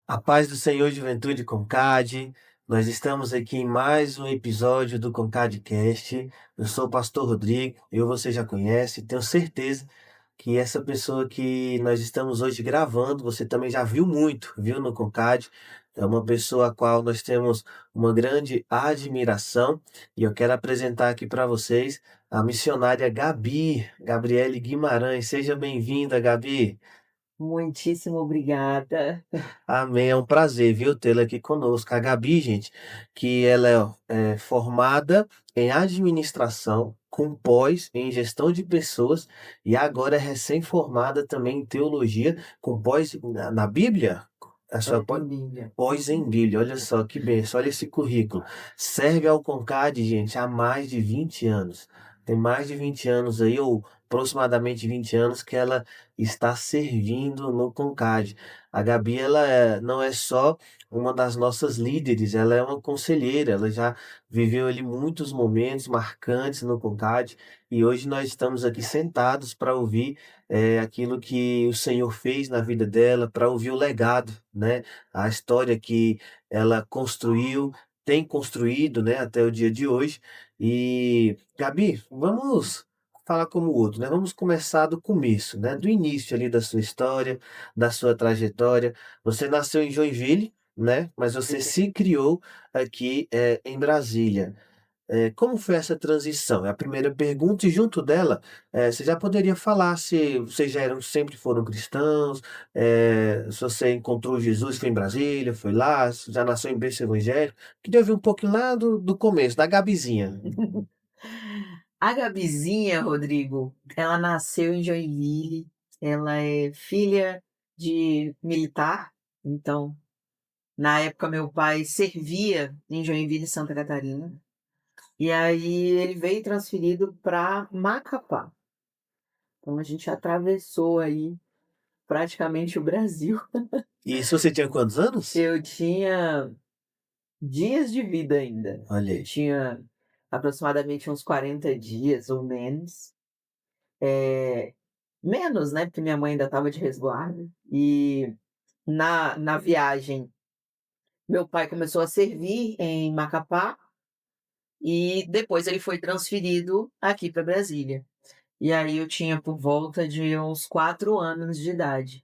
A paz do Senhor, Juventude Concade. Nós estamos aqui em mais um episódio do ConcadeCast. Eu sou o Pastor Rodrigo, você já conhece, tenho certeza que essa pessoa que nós estamos hoje gravando, você também já viu muito, viu, no Concade. É uma pessoa a qual nós temos uma grande admiração e eu quero apresentar aqui para vocês a missionária Gabi, Gabriele Guimarães. Seja bem-vinda, Gabi. Muitíssimo obrigada. Amém, é um prazer, viu, tê-la aqui conosco. A Gabi, gente, que ela é formada em administração, com pós em gestão de pessoas e agora é recém-formada também em teologia, com pós na Bíblia. A sua Família. pós em Bíblia, olha só que benção, olha esse currículo. Serve ao Concade, gente, há mais de 20 anos. Tem mais de 20 anos aí, ou aproximadamente 20 anos, que ela está servindo no Concade. A Gabi, não é só uma das nossas líderes, ela é uma conselheira, ela já viveu ali muitos momentos marcantes no Concade e hoje nós estamos aqui sentados para ouvir aquilo que o Senhor fez na vida dela, para ouvir o legado, né? A história que ela construiu, tem construído, né, até o dia de hoje. E, Gabi, vamos falar como o outro, né? Vamos começar do começo, né? Do início ali da sua história, da sua trajetória. Você nasceu em Joinville, né? Mas você se criou aqui em Brasília. Como foi essa transição? É a primeira pergunta, e junto dela, você já poderia falar se vocês sempre foram cristãos, se você encontrou Jesus, foi em Brasília, foi lá, se já nasceu em berço evangélico. Queria ouvir um pouquinho lá do começo, da Gabizinha. A Gabizinha, Rodrigo, ela nasceu em Joinville, ela é filha de militar, então, na época, meu pai servia em Joinville, Santa Catarina, e aí ele veio transferido para Macapá. Então, a gente atravessou aí praticamente o Brasil. E isso você tinha quantos anos? Eu tinha dias de vida ainda. Olha Eu aí. tinha aproximadamente uns 40 dias ou menos. Menos, né, porque minha mãe ainda estava de resguardo. E na viagem, meu pai começou a servir em Macapá e depois ele foi transferido aqui para Brasília. E aí eu tinha por volta de uns 4 anos de idade.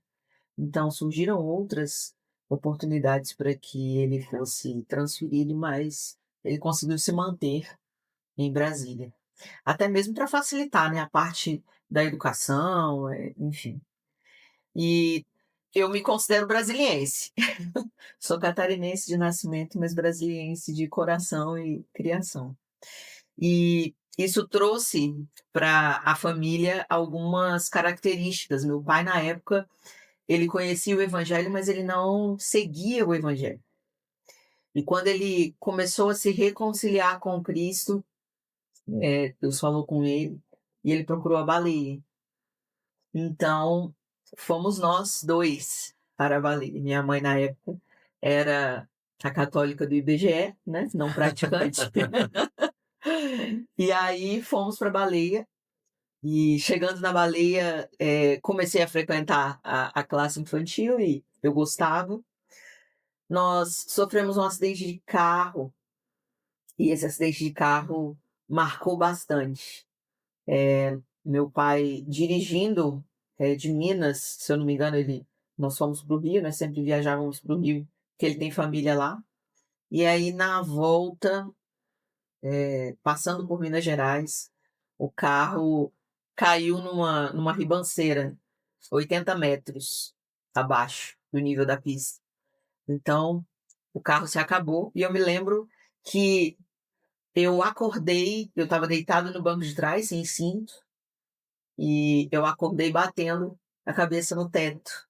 Então surgiram outras oportunidades para que ele fosse transferido, mas ele conseguiu se manter em Brasília. Até mesmo para facilitar, né, a parte da educação, enfim. E eu me considero brasiliense. Sou catarinense de nascimento, mas brasiliense de coração e criação. E isso trouxe para a família algumas características. Meu pai, na época, ele conhecia o evangelho, mas ele não seguia o evangelho. E quando ele começou a se reconciliar com Cristo, Deus falou com ele e ele procurou a baleia. Então, fomos nós 2 para Bali. Minha mãe, na época, era a católica do IBGE, né, não praticante. E aí fomos para Baleia, e chegando na Baleia, comecei a frequentar a classe infantil e eu gostava. Nós sofremos um acidente de carro, e esse acidente de carro marcou bastante. Meu pai dirigindo, de Minas, se eu não me engano, nós fomos para o Rio, né, sempre viajávamos para o Rio, porque ele tem família lá. E aí na volta, passando por Minas Gerais, o carro caiu numa ribanceira, 80 metros abaixo do nível da pista. Então, o carro se acabou e eu me lembro que eu acordei, eu estava deitado no banco de trás, sem cinto, e eu acordei batendo a cabeça no teto.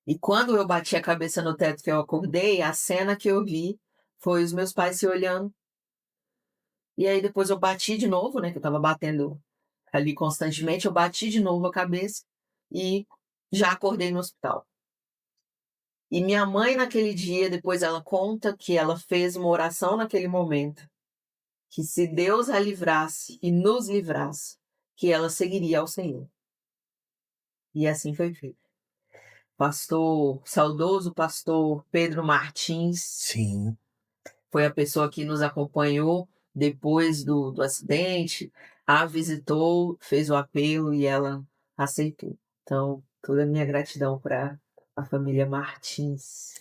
E quando eu bati a cabeça no teto que eu acordei, a cena que eu vi foi os meus pais se olhando. E aí depois eu bati de novo, né, que eu estava batendo ali constantemente, eu bati de novo a cabeça e já acordei no hospital. E minha mãe naquele dia, depois ela conta que ela fez uma oração naquele momento, que se Deus a livrasse e nos livrasse, que ela seguiria ao Senhor. E assim foi feito. saudoso pastor Pedro Martins, Sim. foi a pessoa que nos acompanhou depois do acidente, a visitou, fez o apelo e ela aceitou. Então, toda a minha gratidão para a família Martins.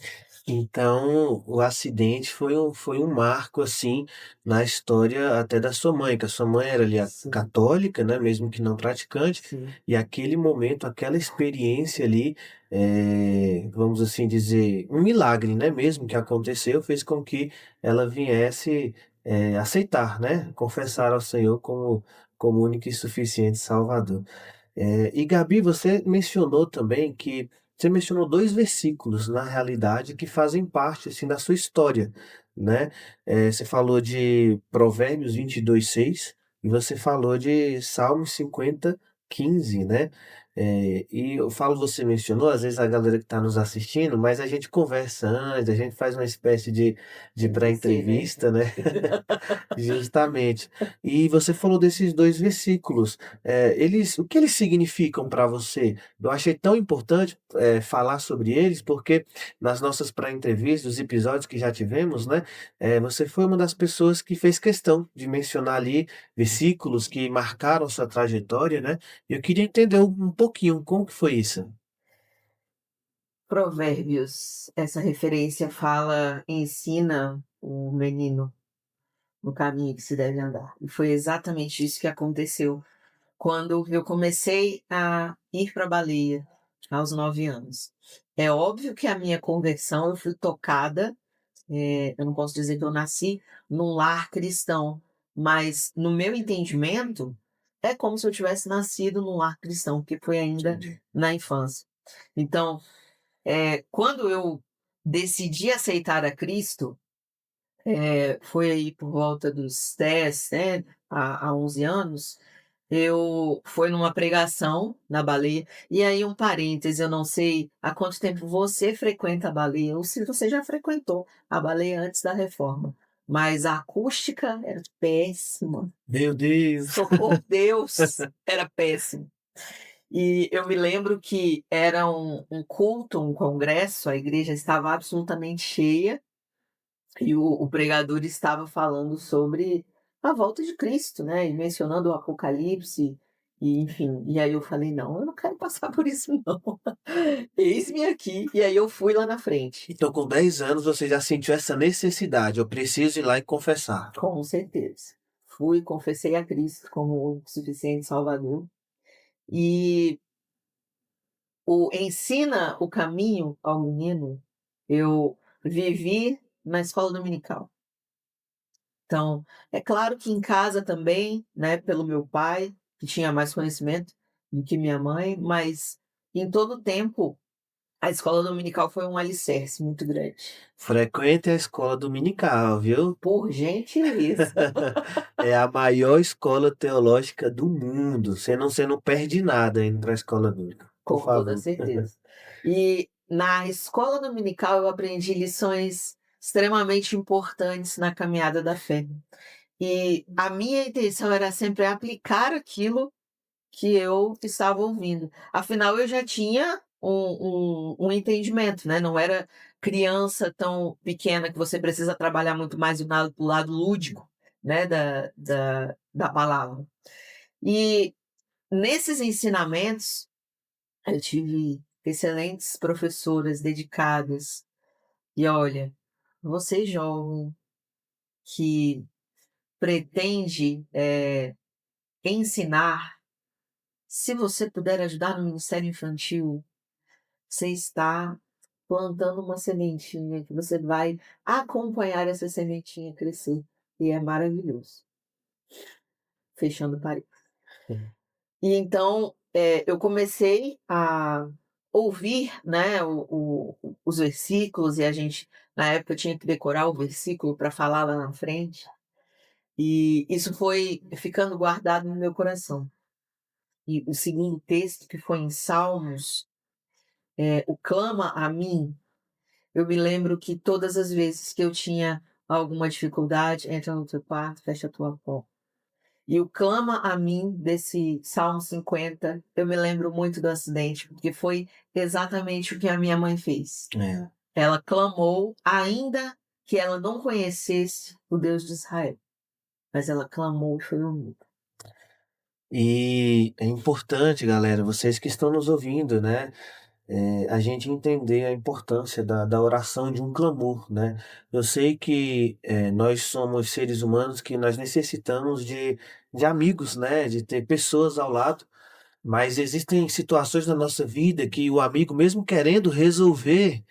Então, o acidente foi um marco, assim, na história até da sua mãe, que a sua mãe era ali a Sim, católica, né, mesmo que não praticante, sim, e aquele momento, aquela experiência ali, vamos assim dizer, um milagre, né, mesmo que aconteceu, fez com que ela viesse, aceitar, né, sim. confessar ao Senhor como único e suficiente Salvador. E Gabi, você mencionou 2 versículos, na realidade, que fazem parte, assim, da sua história, né. Você falou de Provérbios 22:6 e você falou de Salmos 50:15, né. E eu falo você mencionou, às vezes a galera que está nos assistindo, mas a gente conversa antes, a gente faz uma espécie de Tem que ser, né? pré-entrevista, né. Justamente. E você falou desses 2 versículos, o que eles significam para você? Eu achei tão importante, falar sobre eles, porque nas nossas pré-entrevistas, os episódios que já tivemos, né, você foi uma das pessoas que fez questão de mencionar ali versículos que marcaram sua trajetória, né, e eu queria entender um pouquinho como que foi isso? Provérbios, essa referência ensina o menino no caminho que se deve andar. E foi exatamente isso que aconteceu quando eu comecei a ir para a baleia, aos 9 anos. É óbvio que a minha conversão eu fui tocada, eu não posso dizer que eu nasci num lar cristão, mas no meu entendimento, é como se eu tivesse nascido num lar cristão, porque foi ainda Entendi. na infância. Então, quando eu decidi aceitar a Cristo, foi aí por volta dos 10, né, a 11 anos, eu foi numa pregação na Baleia, e aí um parêntese, eu não sei há quanto tempo você frequenta a Baleia ou se você já frequentou a Baleia antes da reforma, mas a acústica era péssima, Meu Deus! socorro Deus, era péssimo. E eu me lembro que era um culto, um congresso, a igreja estava absolutamente cheia, e o pregador estava falando sobre a volta de Cristo, né, e mencionando o Apocalipse, e enfim. E aí eu falei: "Não, eu não quero passar por isso não, eis-me aqui". E aí eu fui lá na frente. Então com 10 anos você já sentiu essa necessidade: "Eu preciso ir lá e confessar". Com certeza. Fui, confessei a Cristo como o suficiente Salvador, e o ensina o caminho ao menino, eu vivi na escola dominical. Então, é claro que em casa também, né, pelo meu pai, que tinha mais conhecimento do que minha mãe, mas em todo o tempo a escola dominical foi um alicerce muito grande. Frequente a escola dominical, viu? Por gentileza, É a maior escola teológica do mundo. Você não perde nada indo para a escola bíblica, por com toda favor. certeza. E na escola dominical eu aprendi lições extremamente importantes na caminhada da fé. E a minha intenção era sempre aplicar aquilo que eu estava ouvindo. Afinal, eu já tinha um entendimento, né, não era criança tão pequena que você precisa trabalhar muito mais o lado lúdico, né, da palavra. E nesses ensinamentos, eu tive excelentes professoras dedicadas. E olha, você jovem que pretende, ensinar, se você puder ajudar no ministério infantil, você está plantando uma sementinha que você vai acompanhar essa sementinha crescer, e é maravilhoso. Fechando parênteses. E então, eu comecei a ouvir, né, os versículos, e a gente na época tinha que decorar o versículo para falar lá na frente, e isso foi ficando guardado no meu coração. E o segundo texto, que foi em Salmos, o "clama a mim". Eu me lembro que todas as vezes que eu tinha alguma dificuldade, entra no teu quarto, fecha a tua porta. E o clama a mim desse Salmo 50, eu me lembro muito do acidente, porque foi exatamente o que a minha mãe fez. É. Ela clamou, ainda que ela não conhecesse o Deus de Israel, mas ela clamou e foi ouvida. E é importante, galera, vocês que estão nos ouvindo, né? A gente entender a importância da oração de um clamor, né? Eu sei que nós somos seres humanos que nós necessitamos de amigos, né? De ter pessoas ao lado, mas existem situações na nossa vida que o amigo, mesmo querendo resolver,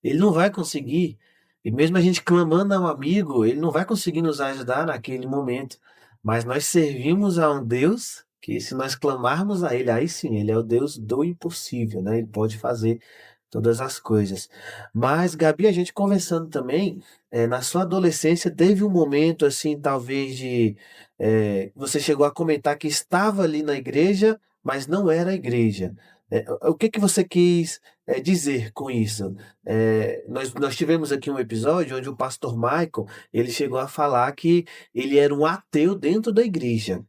ele não vai conseguir. E mesmo a gente clamando ao amigo, ele não vai conseguir nos ajudar naquele momento. Mas nós servimos a um Deus que, se nós clamarmos a Ele, aí sim, Ele é o Deus do impossível, né? Ele pode fazer todas as coisas. Mas, Gabi, a gente conversando também, na sua adolescência, teve um momento assim, talvez você chegou a comentar que estava ali na igreja, mas não era a igreja. O que que você quis dizer com isso? Nós tivemos aqui um episódio onde o pastor Michael, ele chegou a falar que ele era um ateu dentro da igreja,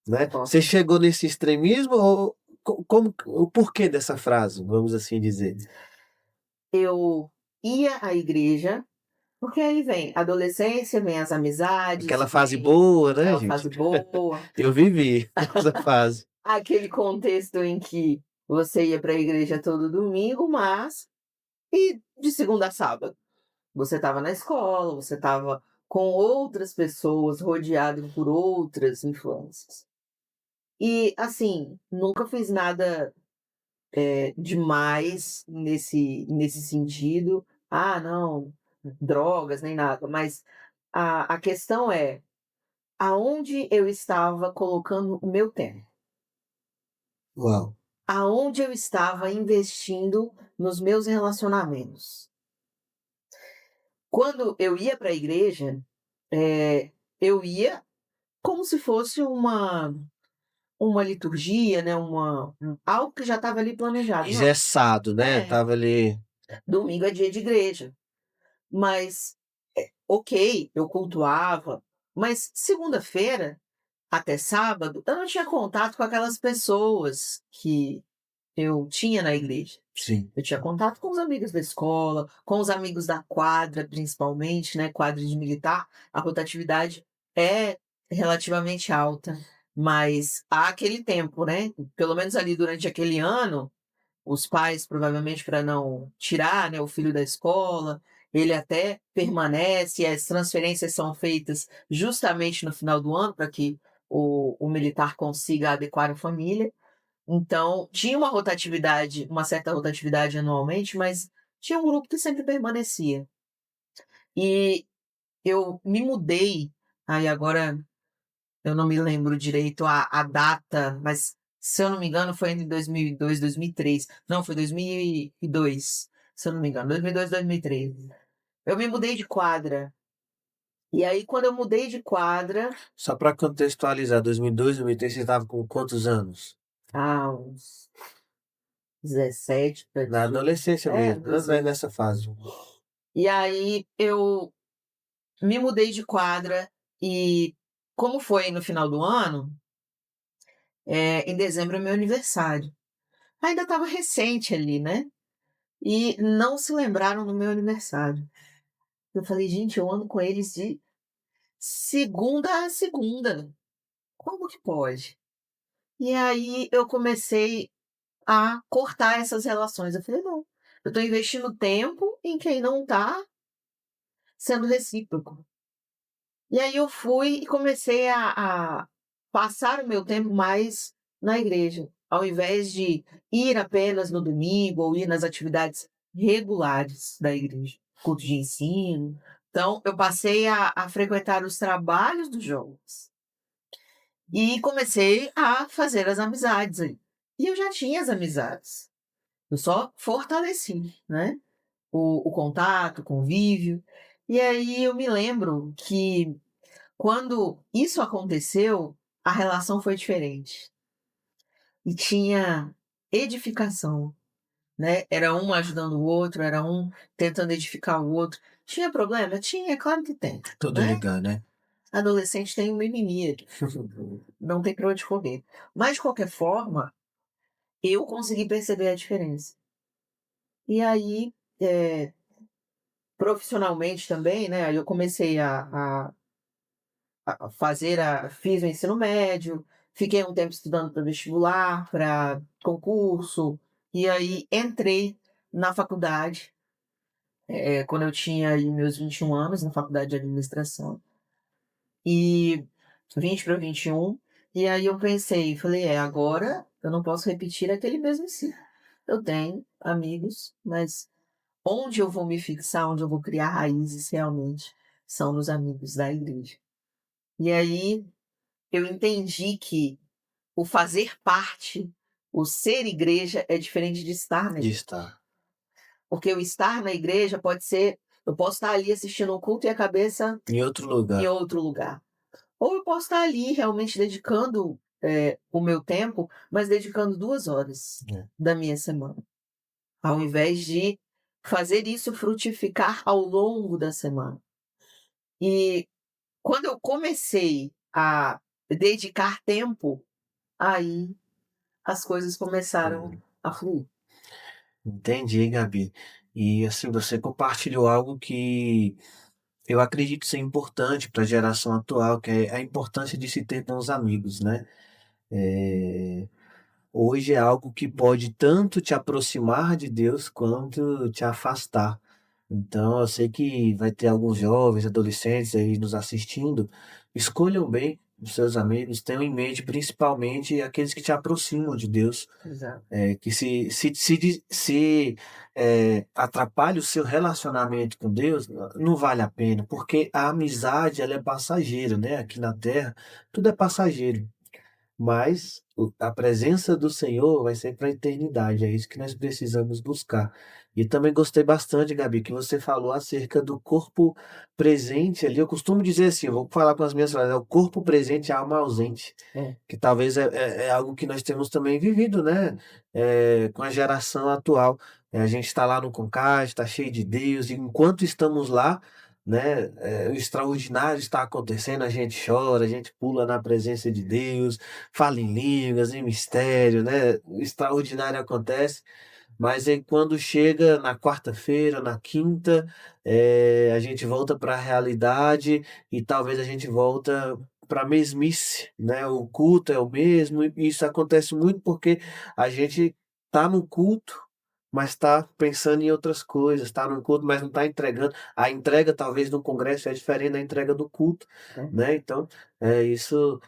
né? Você Nossa. chegou nesse extremismo ou como, o porquê dessa frase, vamos assim dizer? Eu ia à igreja, porque aí vem a adolescência, vem as amizades, Aquela fase vem boa, né, aquela gente? fase boa, Eu vivi essa fase. aquele contexto em que você ia para a igreja todo domingo, mas e de segunda a sábado? Você estava na escola, você estava com outras pessoas, rodeado por outras influências. E, assim, nunca fiz nada, demais nesse sentido. "Ah, não, drogas", nem nada, mas a questão é, aonde eu estava colocando o meu tempo? Uau, Aonde eu estava investindo nos meus relacionamentos? Quando eu ia para a igreja, eu ia como se fosse uma liturgia, né, algo que já estava ali planejado. Não, engessado, né, é, tava ali. domingo é dia de igreja, mas, ok, eu cultuava, mas segunda-feira até sábado, eu não tinha contato com aquelas pessoas que eu tinha na igreja. Sim, Eu tinha contato com os amigos da escola, com os amigos da quadra, principalmente, né, quadra de militar, a rotatividade é relativamente alta, mas há aquele tempo, né, pelo menos ali durante aquele ano, os pais provavelmente para não tirar, né, o filho da escola, ele até permanece, e as transferências são feitas justamente no final do ano para que o militar consiga adequar a família. Então, tinha uma certa rotatividade anualmente, mas tinha um grupo que sempre permanecia. E eu me mudei, aí agora eu não me lembro direito a data, mas se eu não me engano foi entre 2002, 2003. Não, foi 2002, se eu não me engano, 2002, 2003. Eu me mudei de quadra. E aí quando eu mudei de quadra, só para contextualizar, 2002, 2003, você estava com quantos anos? uns 17 para Na 18. adolescência É, mesmo, né, 18. nessa fase. E aí eu me mudei de quadra e como foi no final do ano, em dezembro é meu aniversário. Ainda estava recente ali, né, e não se lembraram do meu aniversário. Eu falei: "Gente, eu ando com eles de segunda a segunda, como que pode?". E aí eu comecei a cortar essas relações, eu falei: "Não, eu estou investindo tempo em quem não está sendo recíproco". E aí eu fui e comecei a passar o meu tempo mais na igreja, ao invés de ir apenas no domingo ou ir nas atividades regulares da igreja, culto de ensino. Então eu passei a frequentar os trabalhos dos jovens e comecei a fazer as amizades ali. E eu já tinha as amizades, eu só fortaleci, né, o contato, o convívio. E aí eu me lembro que quando isso aconteceu, a relação foi diferente. E tinha edificação, né, era um ajudando o outro, era um tentando edificar o outro. Tinha problema? Tinha, claro que tem, Todo né. lugar, né? Adolescente tem um mimimi, não tem pra onde correr. Mas de qualquer forma, eu consegui perceber a diferença. E aí, profissionalmente também, né, aí eu comecei a fazer fiz o ensino médio, fiquei um tempo estudando para vestibular, para concurso, e aí entrei na faculdade, quando eu tinha aí meus 21 anos, na faculdade de administração, e 20 para 21, e aí eu pensei, falei: agora eu não posso repetir aquele mesmo ensino. Eu tenho amigos, mas onde eu vou me fixar, onde eu vou criar raízes realmente, são nos amigos da igreja. E aí eu entendi que o fazer parte, o ser igreja é diferente de estar na De igreja. estar Porque o estar na igreja pode ser, eu posso estar ali assistindo um culto e a cabeça em outro em lugar. outro lugar. Ou eu posso estar ali realmente dedicando, o meu tempo, mas dedicando 2 horas É. da minha semana, ao invés de fazer isso frutificar ao longo da semana. E quando eu comecei a dedicar tempo, aí as coisas começaram Hum. a fluir. Entendi, Gabi. E assim, você compartilhou algo que eu acredito ser importante para a geração atual, que é a importância de se ter bons amigos, né? Eh, Hoje é algo que pode tanto te aproximar de Deus quanto te afastar. Então, eu sei que vai ter alguns jovens, adolescentes aí nos assistindo. Escolham bem os seus amigos, tenham em mente principalmente aqueles que te aproximam de Deus. Exato. Que se atrapalha o seu relacionamento com Deus, não vale a pena, porque a amizade ela é passageira, né? Aqui na Terra, tudo é passageiro. Mas a presença do Senhor vai ser para a eternidade, é isso que nós precisamos buscar. E também gostei bastante, Gabi, que você falou acerca do corpo presente ali. Eu costumo dizer assim, eu vou falar com as minhas palavras, é o corpo presente e a alma ausente, É, que talvez é algo que nós temos também vivido, né? Com a geração atual. A gente está lá no Concade, está cheio de Deus, e enquanto estamos lá, né, o extraordinário está acontecendo, a gente chora, a gente pula na presença de Deus, fala em línguas, em mistério, né? O extraordinário acontece, mas aí quando chega na quarta-feira, na quinta, a gente volta para a realidade e talvez a gente volta para a mesmice, né? O culto é o mesmo, e isso acontece muito porque a gente tá no culto, mas está pensando em outras coisas, está no culto, mas não está entregando. A entrega, talvez, no congresso é diferente da entrega do culto, é. né? Então, isso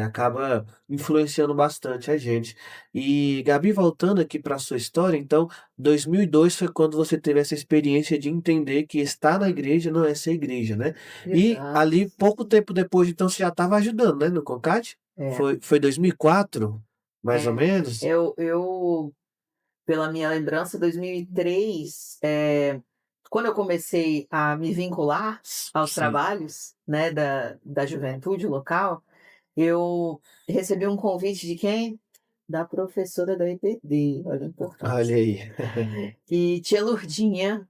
acaba influenciando bastante a gente. E, Gabi, voltando aqui para a sua história, então, 2002 foi quando você teve essa experiência de entender que estar na igreja não é ser igreja, né? E Exato. ali, pouco tempo depois, então, você já estava ajudando, né, no CONCAD? É, Foi 2004, mais ou é. menos? Eu, pela minha lembrança, 2003, quando eu comecei a me vincular aos Sim. trabalhos, né, da juventude local, eu recebi um convite de quem? Da professora da EPD, olha a Olha importância. aí. E tia Lourdinha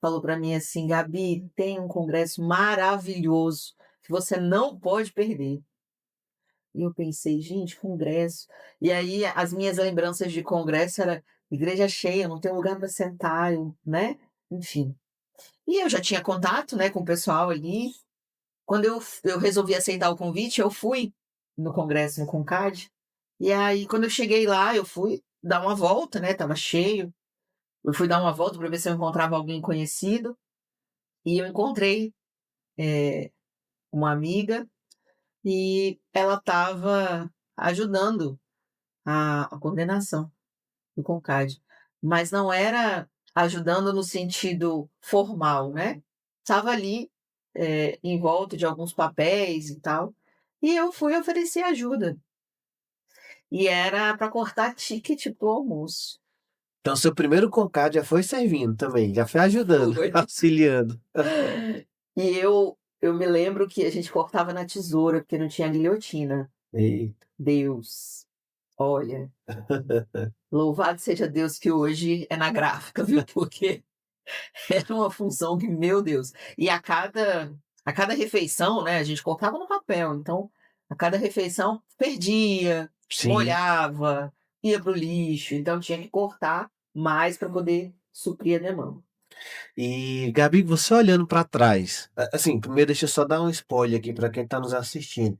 falou para mim assim: "Gabi, tem um congresso maravilhoso que você não pode perder". E eu pensei: "Gente, congresso". E aí as minhas lembranças de congresso era igreja cheia, não tem lugar para sentar, né, enfim. E eu já tinha contato, né, com o pessoal ali. Quando eu resolvi aceitar o convite, eu fui no congresso no Concade, e aí quando eu cheguei lá, eu fui dar uma volta, né, estava cheio, eu fui dar uma volta para ver se eu encontrava alguém conhecido, e eu encontrei, uma amiga, e ela estava ajudando a coordenação do Concade, mas não era ajudando no sentido formal, né, estava ali, em volta de alguns papéis e tal, e eu fui oferecer ajuda, e era para cortar ticket pro almoço. Então, seu primeiro Concad já foi servindo também, já foi ajudando, Foi. auxiliando. E eu me lembro que a gente cortava na tesoura, porque não tinha guilhotina. Eita. Deus, olha, louvado seja Deus que hoje é na gráfica, viu, porque era uma função que, meu Deus, e a cada a cada refeição, né, a gente colocava no papel, então a cada refeição perdia, Sim. molhava, ia para o lixo, então tinha que cortar mais para poder suprir a demanda. E, Gabi, você olhando para trás, assim, primeiro deixa eu só dar um spoiler aqui para quem está nos assistindo.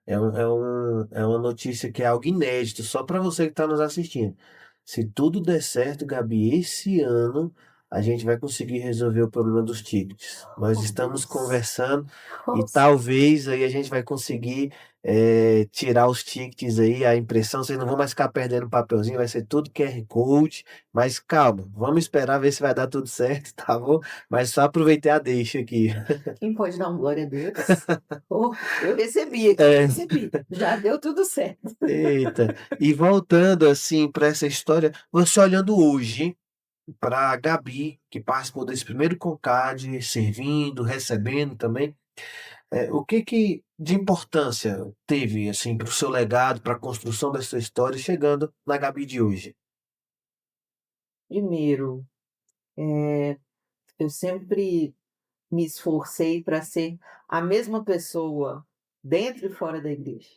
É uma notícia que é algo inédito, só para você que está nos assistindo. Se tudo der certo, Gabi, esse ano a gente vai conseguir resolver o problema dos tickets. Nós Oh, estamos Deus. conversando e Nossa. talvez aí a gente vai conseguir tirar os tickets aí, a impressão, vocês não vão mais ficar perdendo papelzinho, vai ser tudo QR Code, mas calma, vamos esperar ver se vai dar tudo certo, tá bom? Mas só aproveitei a deixa aqui. Quem pode dar um glória a Deus? Oh, eu recebi aqui, É, recebi. Já deu tudo certo. eita. E voltando assim para essa história, você olhando hoje para a Gabi, que participou desse primeiro Concade, servindo, recebendo também, o que que de importância teve assim para o seu legado, para a construção dessa história, chegando na Gabi de hoje? Primeiro, eu sempre me esforcei para ser a mesma pessoa dentro e fora da igreja.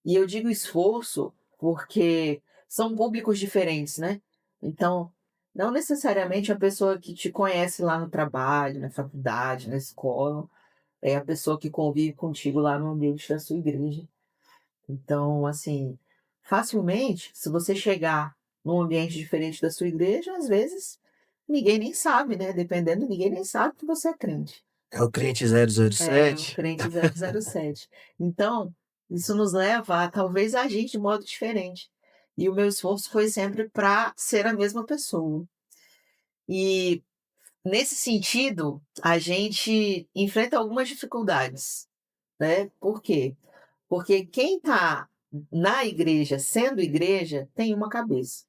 E eu digo esforço porque são públicos diferentes, né. Então, não necessariamente a pessoa que te conhece lá no trabalho, na faculdade, na escola, é a pessoa que convive contigo lá no ambiente da sua igreja. Então, assim, facilmente, se você chegar num ambiente diferente da sua igreja, às vezes, ninguém nem sabe, né, dependendo, ninguém nem sabe que você é crente. É o cliente zero zero É, o sete. crente 007. Então, isso nos leva a talvez agir de modo diferente. E o meu esforço foi sempre para ser a mesma pessoa. E, nesse sentido, a gente enfrenta algumas dificuldades, né. Por quê? Porque quem está na igreja, sendo igreja, tem uma cabeça.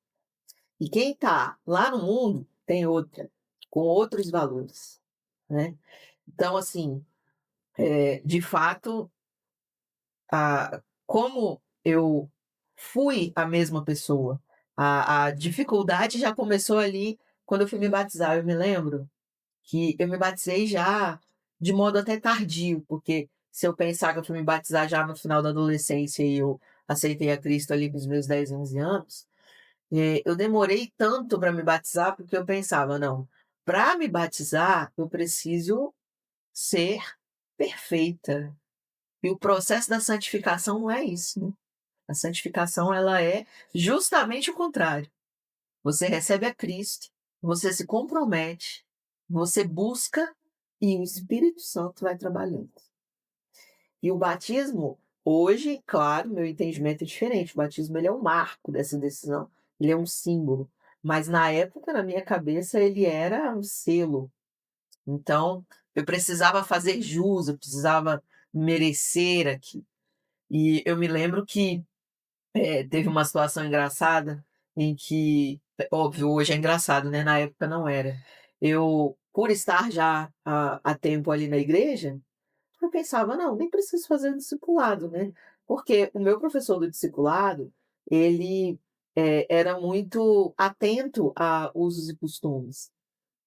E quem está lá no mundo tem outra, com outros valores, né. Então, assim, de fato, como eu fui a mesma pessoa, a dificuldade já começou ali quando eu fui me batizar. Eu me lembro que eu me batizei já de modo até tardio, porque se eu pensar que eu fui me batizar já no final da adolescência e eu aceitei a Cristo ali com os meus 10, 11 anos, eu demorei tanto para me batizar, porque eu pensava: "Não, para me batizar eu preciso ser perfeita". E o processo da santificação não é isso, né. A santificação ela é justamente o contrário. Você recebe a Cristo, você se compromete, você busca e o Espírito Santo vai trabalhando. E o batismo, hoje, claro, meu entendimento é diferente. O batismo ele é um marco dessa decisão, ele é um símbolo. Mas na época, na minha cabeça, ele era um selo. Então, eu precisava fazer jus, eu precisava merecer aqui. E eu me lembro que teve uma situação engraçada em que, óbvio, hoje é engraçado, né, na época não era. Eu, por estar já há tempo ali na igreja, eu pensava: "Não, nem preciso fazer o discipulado, né". Porque o meu professor do discipulado, ele, era muito atento a usos e costumes.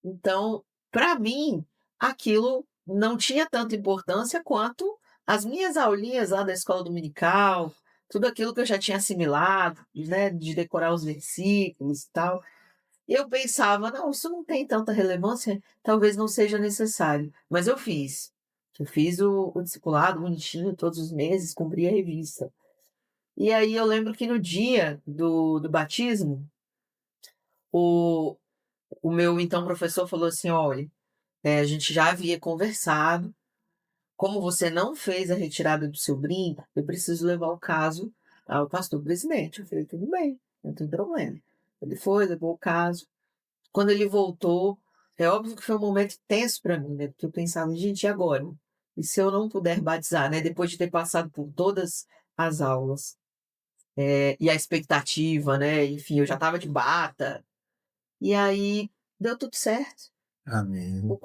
Então, para mim, aquilo não tinha tanta importância quanto as minhas aulinhas lá da escola dominical, tudo aquilo que eu já tinha assimilado, né, de decorar os versículos e tal. E eu pensava: "Não, isso não tem tanta relevância, talvez não seja necessário". Mas eu fiz. Eu fiz o discipulado bonitinho todos os meses, cumpri a revista. E aí eu lembro que no dia do batismo, o o meu então professor falou assim: "Olha, a gente já havia conversado, como você não fez a retirada do seu brinco, eu preciso levar o caso ao pastor presidente". Eu falei: "Tudo bem, não tem problema". Ele foi, levou o caso. Quando ele voltou, é óbvio que foi um momento tenso para mim, né, porque eu pensava: "Gente, e agora? E se eu não puder batizar?", né, depois de ter passado por todas as aulas. E a expectativa, né, enfim, eu já estava de bata. E aí, deu tudo certo. Amém. O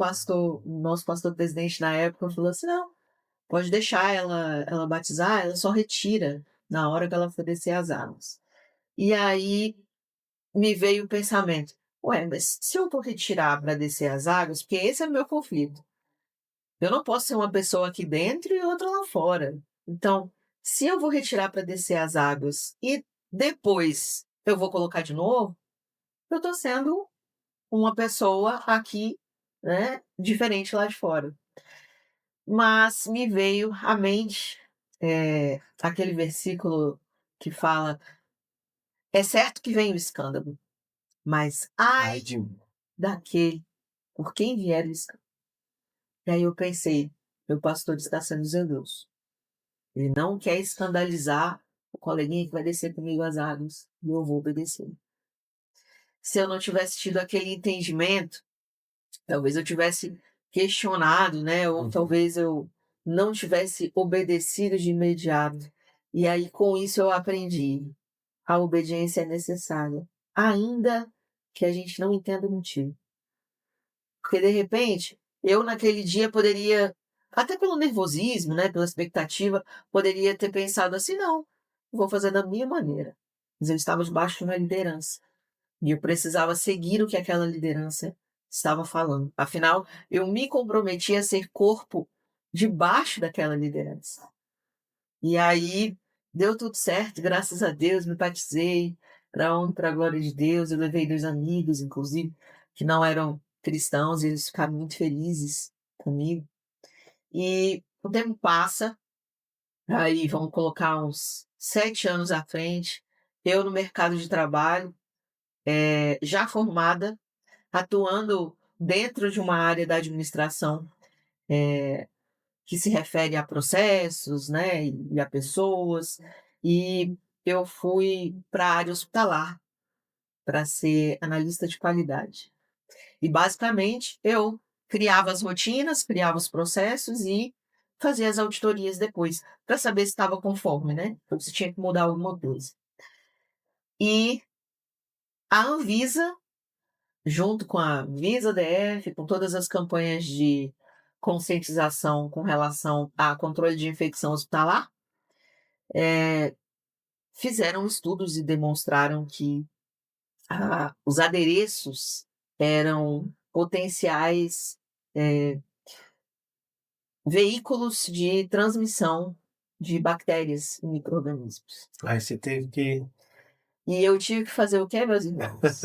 nosso pastor presidente na época falou assim: "Não, pode deixar ela batizar, ela só retira na hora que ela oferecer as águas". E aí me veio o pensamento: "Ué, mas se eu for retirar para descer as águas", porque esse é o meu conflito. Eu não posso ser uma pessoa aqui dentro e outra lá fora. Então, se eu vou retirar para descer as águas e depois eu vou colocar de novo, eu estou sendo uma pessoa aqui, né, diferente lá de fora. Mas me veio à mente, aquele versículo que fala: "É certo que vem o escândalo, mas Ai ai de mim. daquele por quem vier o escândalo". E aí eu pensei: "Meu pastor está sendo zeloso. Ele não quer escandalizar o coleguinha que vai descer comigo as águas, e eu vou obedecer". Se eu não tivesse tido aquele entendimento, talvez eu tivesse questionado, né, ou Uhum. talvez eu não tivesse obedecido de imediato. E aí com isso eu aprendi, a obediência é necessária, ainda que a gente não entenda o motivo. Porque de repente, eu naquele dia poderia, até pelo nervosismo, né, pela expectativa, poderia ter pensado assim: "Não, vou fazer da minha maneira". Mas eu estava debaixo de uma liderança. E eu precisava seguir o que aquela liderança estava falando. Afinal, eu me comprometi a ser corpo debaixo daquela liderança. E aí deu tudo certo, graças a Deus, me batizei, para honra e para a glória de Deus. Eu levei 2 amigos, inclusive, que não eram cristãos, e eles ficaram muito felizes comigo. E o tempo passa, aí vamos colocar uns 7 anos à frente, eu no mercado de trabalho, já formada, atuando dentro de uma área da administração, que se refere a processos, né, e a pessoas, e eu fui para a área hospitalar, para ser analista de qualidade. E basicamente eu criava as rotinas, criava os processos e fazia as auditorias depois, para saber se estava conforme, né, ou se tinha que mudar alguma coisa. E a Anvisa, junto com a Visa-DF, com todas as campanhas de conscientização com relação a controle de infecção hospitalar, fizeram estudos e demonstraram que os adereços eram potenciais, eh, veículos de transmissão de bactérias e micro-organismos. Aí você teve que E eu tive que fazer o quê, meus irmãos?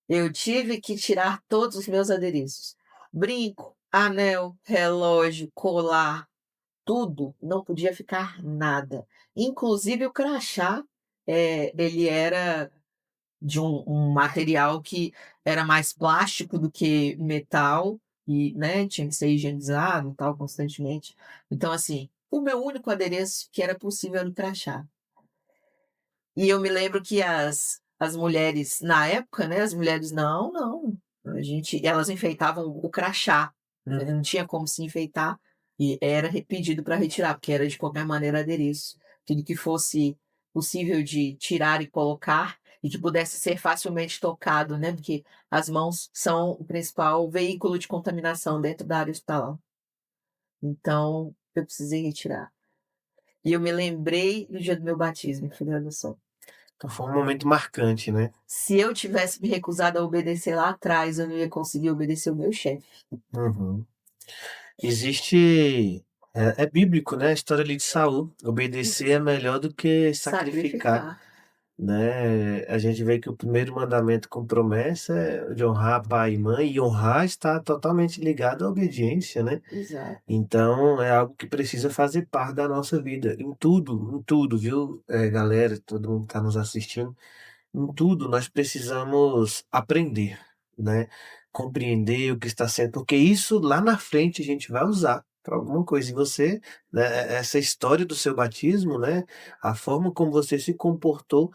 Eu tive que tirar todos os meus adereços. Brinco, anel, relógio, colar, tudo, não podia ficar nada. Inclusive o crachá, ele era de um material que era mais plástico do que metal e, né, tinha que ser higienizado e tal constantemente. Então, assim, o meu único adereço que era possível era o crachá. E eu me lembro que as mulheres na época, né, as mulheres: "Não, não", elas enfeitavam o crachá, né, Hum. não tinha como se enfeitar, e era pedido para retirar, porque era de qualquer maneira adereço. Tudo que fosse possível de tirar e colocar, e que pudesse ser facilmente tocado, né, porque as mãos são o principal veículo de contaminação dentro da área hospitalar. Então, eu precisei retirar. E eu me lembrei do dia do meu batismo, eu falei: "Olha só". Então foi um momento marcante, né. Se eu tivesse me recusado a obedecer lá atrás, eu não ia conseguir obedecer o meu chefe. Uhum. Existe é bíblico, né, a história ali de Saul, obedecer é melhor do que sacrificar, Sacrificar. né. A gente vê que o primeiro mandamento com promessa é de honrar pai e mãe, e honrar está totalmente ligado à obediência, né. Exato. Então é algo que precisa fazer parte da nossa vida, em tudo, viu, galera, todo mundo que está nos assistindo. Em tudo nós precisamos aprender, né, compreender o que está sendo, porque isso lá na frente a gente vai usar para alguma coisa. E você, né, essa história do seu batismo, né, a forma como você se comportou,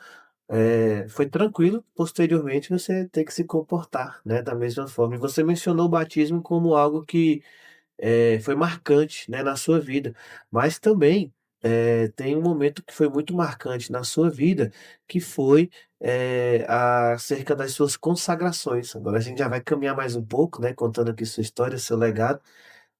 foi tranquilo, posteriormente você ter que se comportar, né, da mesma forma. E você mencionou o batismo como algo que foi marcante, né, na sua vida. Mas também, tem um momento que foi muito marcante na sua vida, que foi, acerca das suas consagrações. Agora a gente já vai caminhar mais um pouco, né, contando aqui sua história, seu legado.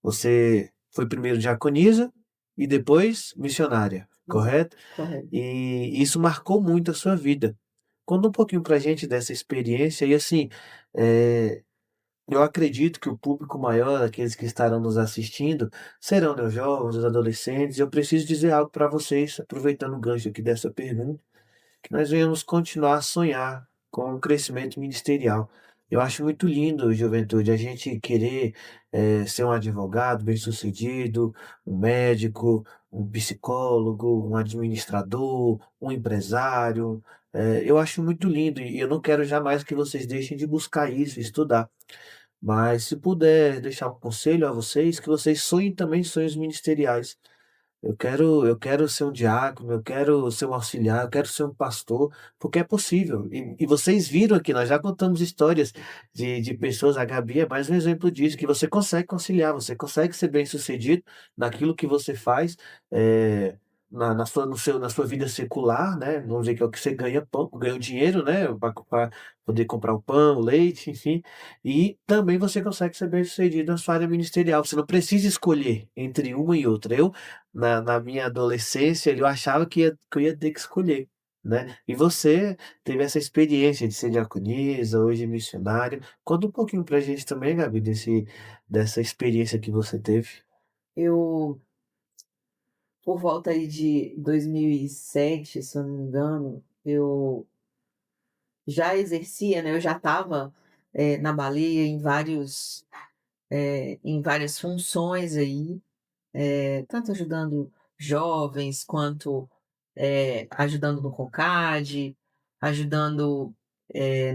Você foi primeiro diaconisa e depois missionária, Exato, correto? correto. E isso marcou muito a sua vida. Conta um pouquinho pra gente dessa experiência e, assim, eh eu acredito que o público maior, aqueles que estarão nos assistindo, serão, né, os jovens, os adolescentes. Eu preciso dizer algo para vocês, aproveitando o gancho aqui dessa pergunta, que nós venhamos continuar a sonhar com o crescimento ministerial. Eu acho muito lindo, juventude, a gente querer ser um advogado bem-sucedido, um médico, um psicólogo, um administrador, um empresário. Eu acho muito lindo e eu não quero jamais que vocês deixem de buscar isso, estudar. Mas se puder deixar um conselho a vocês, que vocês sonhem também sonhos ministeriais. Eu quero ser um diácono, eu quero ser um auxiliar, eu quero ser um pastor, porque é possível. E vocês viram aqui, nós já contamos histórias de pessoas, a Gabi é mais um exemplo disso, que você consegue conciliar, você consegue ser bem-sucedido naquilo que você faz, eh, na sua, no seu, na sua vida secular, né? Vamos dizer que é o que você ganha pão, ganha o dinheiro, né? Para poder comprar o pão, o leite, enfim. E também você consegue ser bem-sucedido na sua área ministerial. Você não precisa escolher entre uma e outra. Na minha adolescência, eu achava que eu ia ter que escolher, né? E você teve essa experiência de ser diaconisa, hoje missionário. Conta um pouquinho pra gente também, Gabi, dessa experiência que você teve. Eu, por volta aí de 2007, se eu não me engano, eu já exercia, né, eu já estava, na Baleia em várias funções aí, tanto ajudando jovens quanto, ajudando no CONCAD, ajudando,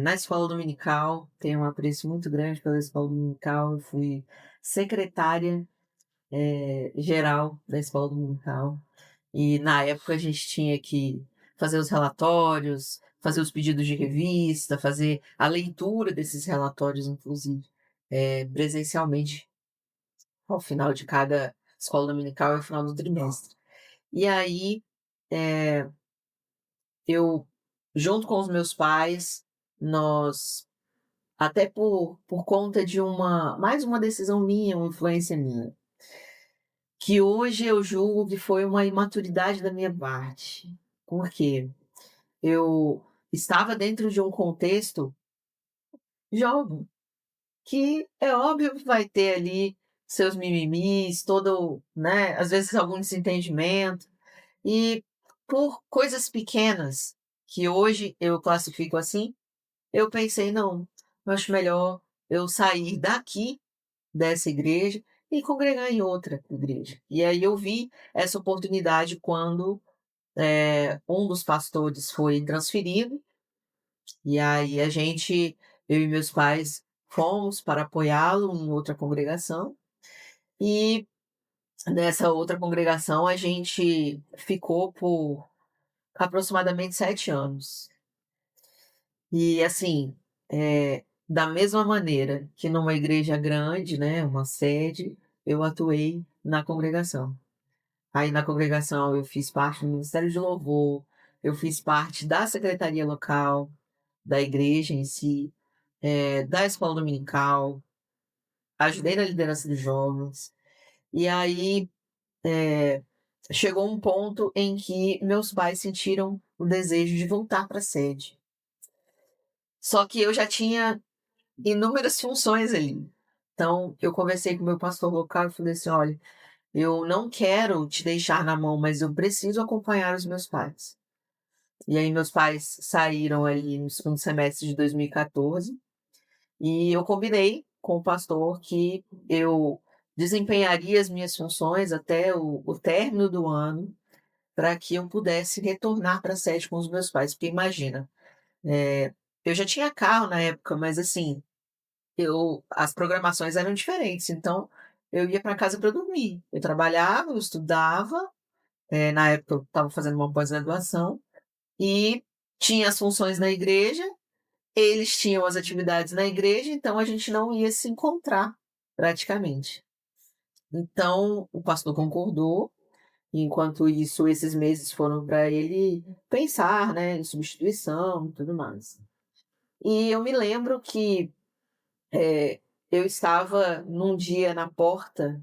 na escola dominical. Tenho um apreço muito grande pela escola dominical. Eu fui secretária, geral da escola dominical. E na época a gente tinha que fazer os relatórios, fazer os pedidos de revista, fazer a leitura desses relatórios, inclusive, presencialmente, ao final de cada escola dominical e ao final do trimestre. E aí, eh, eu, junto com os meus pais, nós, até por conta de mais uma decisão minha, uma influência minha, que hoje eu julgo que foi uma imaturidade da minha parte. Por quê? Eu estava dentro de um contexto jovem, que é óbvio que vai ter ali seus mimimis, todo, né, às vezes algum desentendimento, e por coisas pequenas, que hoje eu classifico assim, eu pensei: "Não, eu acho melhor eu sair daqui, dessa igreja, e congregar em outra igreja". E aí eu vi essa oportunidade quando, um dos pastores foi transferido. E aí eu e meus pais fomos para apoiá-lo em outra congregação, e nessa outra congregação a gente ficou por aproximadamente 7 anos. E assim, da mesma maneira que numa igreja grande, né, uma sede, eu atuei na congregação. Aí na congregação eu fiz parte do ministério de louvor, eu fiz parte da secretaria local, da igreja em si, da escola dominical, ajudei na liderança dos jovens. E aí, eh, chegou um ponto em que meus pais sentiram o desejo de voltar para a sede. Só que eu já tinha inúmeras funções ali. Então, eu conversei com o meu pastor local e falei assim: "Olha, eu não quero te deixar na mão, mas eu preciso acompanhar os meus pais". E aí meus pais saíram ali no segundo semestre de 2014. E eu combinei com o pastor que eu desempenharia as minhas funções até o término do ano, para que eu pudesse retornar para a sede com os meus pais. Porque imagina, eh, eu já tinha carro na época, mas assim, as programações eram diferentes, então eu ia para casa para dormir. Eu trabalhava, eu estudava, na época eu estava fazendo uma pós-graduação, e tinha as funções na igreja. Eles tinham as atividades na igreja, então a gente não ia se encontrar, praticamente. Então o pastor concordou, e enquanto isso esses meses foram para ele pensar, né, em substituição e tudo mais. E eu me lembro que, eu estava num dia na porta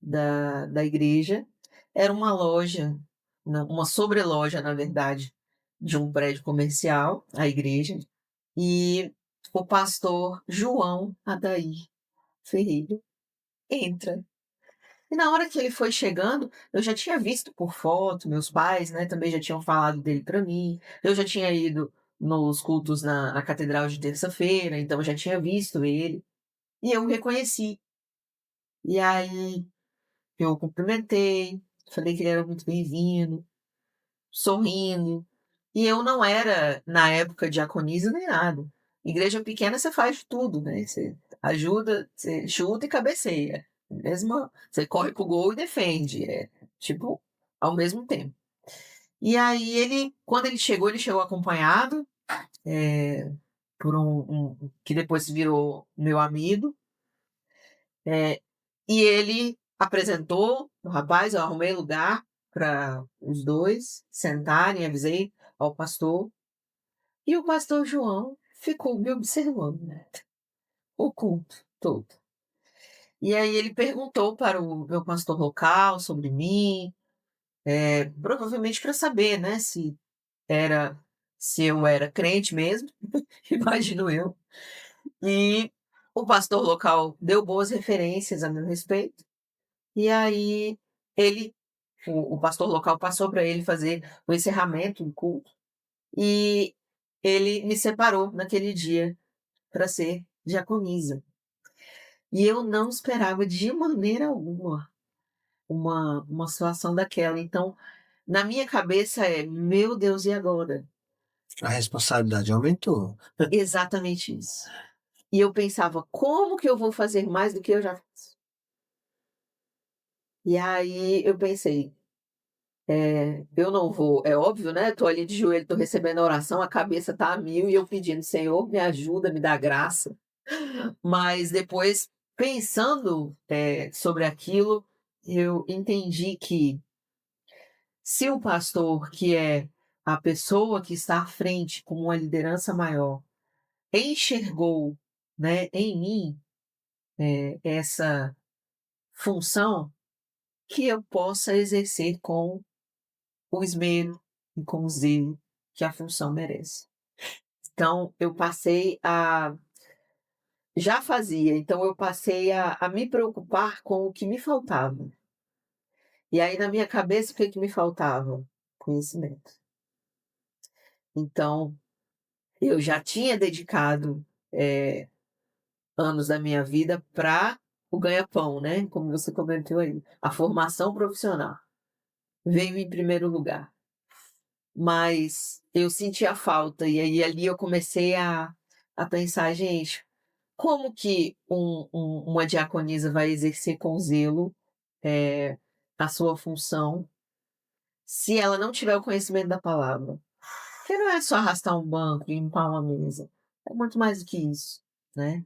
da igreja, era uma loja, uma sobreloja, na verdade, de um prédio comercial, a igreja, e o pastor João Adair. Ferreira, entra. E na hora que ele foi chegando, eu já tinha visto por foto, meus pais, né, também já tinham falado dele para mim. Eu já tinha ido nos cultos na catedral de terça-feira, então eu já tinha visto ele, e eu o reconheci. E aí eu cumprimentei, falei que ele era muito bem-vindo, sorrindo. E eu não era, na época, diaconisa nem nada. Igreja pequena você faz de tudo, né, você ajuda, você chuta e cabeceia. Mesmo você corre pro gol e defende, tipo, ao mesmo tempo. E aí quando ele chegou acompanhado, por que depois virou meu amigo, e ele apresentou o rapaz, eu arrumei lugar para os 2 sentarem, avisei ao pastor. E o pastor João ficou me observando, né, o culto todo. E aí ele perguntou para o meu pastor local sobre mim, provavelmente para saber, né, era se eu era crente mesmo, imagino eu. E o pastor local deu boas referências a meu respeito, e aí ele o pastor local passou para ele fazer o encerramento do culto, e ele me separou naquele dia para ser diaconisa. E eu não esperava de maneira alguma uma situação daquela. Então, na minha cabeça "Meu Deus, e agora?". A responsabilidade aumentou. Exatamente isso. E eu pensava: "Como que eu vou fazer mais do que eu já faço?". E aí eu pensei: eu não vou", é óbvio, né, tô ali de joelho, tô recebendo a oração, a cabeça tá a mil e eu pedindo: "Senhor, me ajuda, me dá graça". Mas depois, pensando, sobre aquilo, eu entendi que se o pastor, que é a pessoa que está à frente com uma liderança maior, enxergou, né, em mim, essa função, que eu possa exercer com o esmero e com o zelo que a função merece. Então eu passei a já fazia, então eu passei a me preocupar com o que me faltava. E aí na minha cabeça o que que me faltava? Conhecimento. Então, eu já tinha dedicado, anos da minha vida para o ganha-pão, né, como você comentou aí. A formação profissional veio em primeiro lugar, mas eu sentia falta, e aí ali eu comecei a pensar: "Gente, como que uma diaconisa vai exercer com zelo, eh, a sua função, se ela não tiver o conhecimento da palavra?". Porque não é só arrastar um banco, limpar uma mesa, é muito mais do que isso, né.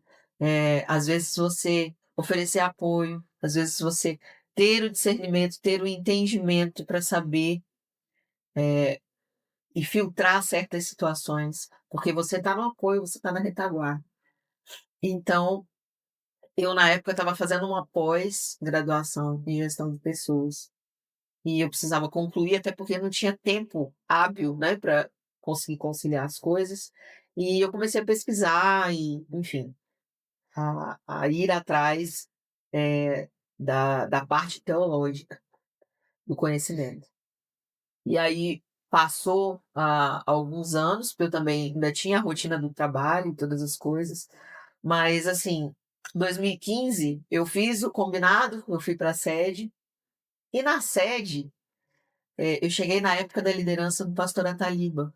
Às vezes você oferecer apoio, às vezes você ter o discernimento, ter o entendimento para saber, e filtrar certas situações, porque você está no apoio, você está na retaguarda. Então, eu na época estava fazendo uma pós-graduação em gestão de pessoas, e eu precisava concluir, até porque não tinha tempo hábil, né, para conseguir conciliar as coisas. E eu comecei a pesquisar e, enfim, a ir atrás, da parte teológica do conhecimento. E aí passou, alguns anos, porque eu também ainda tinha a rotina do trabalho e todas as coisas, mas assim, 2015 eu fiz o combinado, eu fui para a sede, e na sede eu cheguei na época da liderança do pastor Ataliba,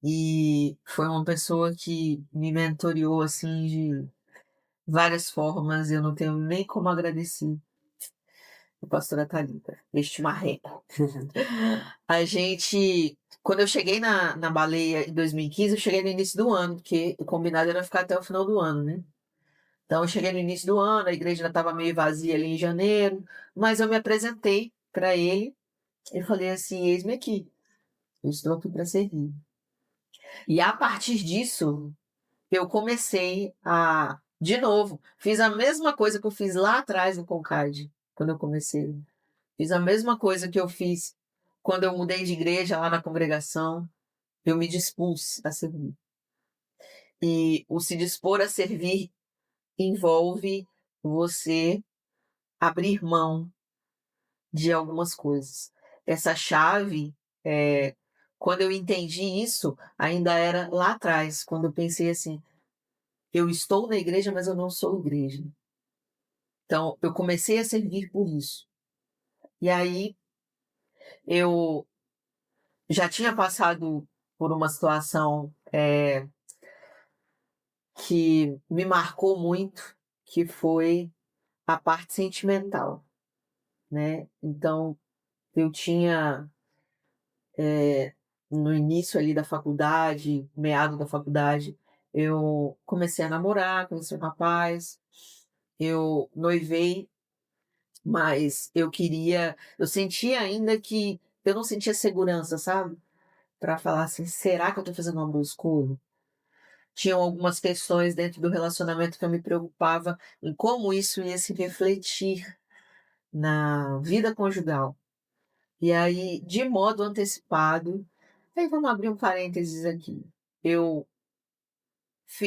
e foi uma pessoa que me mentoreou, assim, de várias formas, eu não tenho nem como agradecer o pastor Ataliba, este marreco. A gente Quando eu cheguei na Baleia em 2015, eu cheguei no início do ano, porque o combinado era ficar até o final do ano, né. Então eu cheguei no início do ano, a igreja ainda estava meio vazia ali em janeiro, mas eu me apresentei para ele e falei assim: "Eis-me aqui, eu estou aqui para servir". E a partir disso, eu comecei de novo, fiz a mesma coisa que eu fiz lá atrás no Concade, quando eu comecei. Fiz a mesma coisa que eu fiz quando eu mudei de igreja lá na congregação, eu me dispus a servir. E o se dispor a servir envolve você abrir mão de algumas coisas. Essa chave, quando eu entendi isso, ainda era lá atrás, quando eu pensei assim: "Eu estou na igreja, mas eu não sou igreja". Então, eu comecei a servir por isso. E aí, eu já tinha passado por uma situação, que me marcou muito, que foi a parte sentimental, né. Então, eu tinha, no início ali da faculdade, meado da faculdade, eu comecei a namorar, conheci um rapaz, eu noivei, mas eu sentia ainda que eu não sentia segurança, sabe, para falar assim: "Será que eu tô fazendo uma boa escolha?". Tinham algumas questões dentro do relacionamento que eu me preocupava em como isso ia se refletir na vida conjugal. E aí, de modo antecipado, aí vamos abrir um parênteses aqui. Eu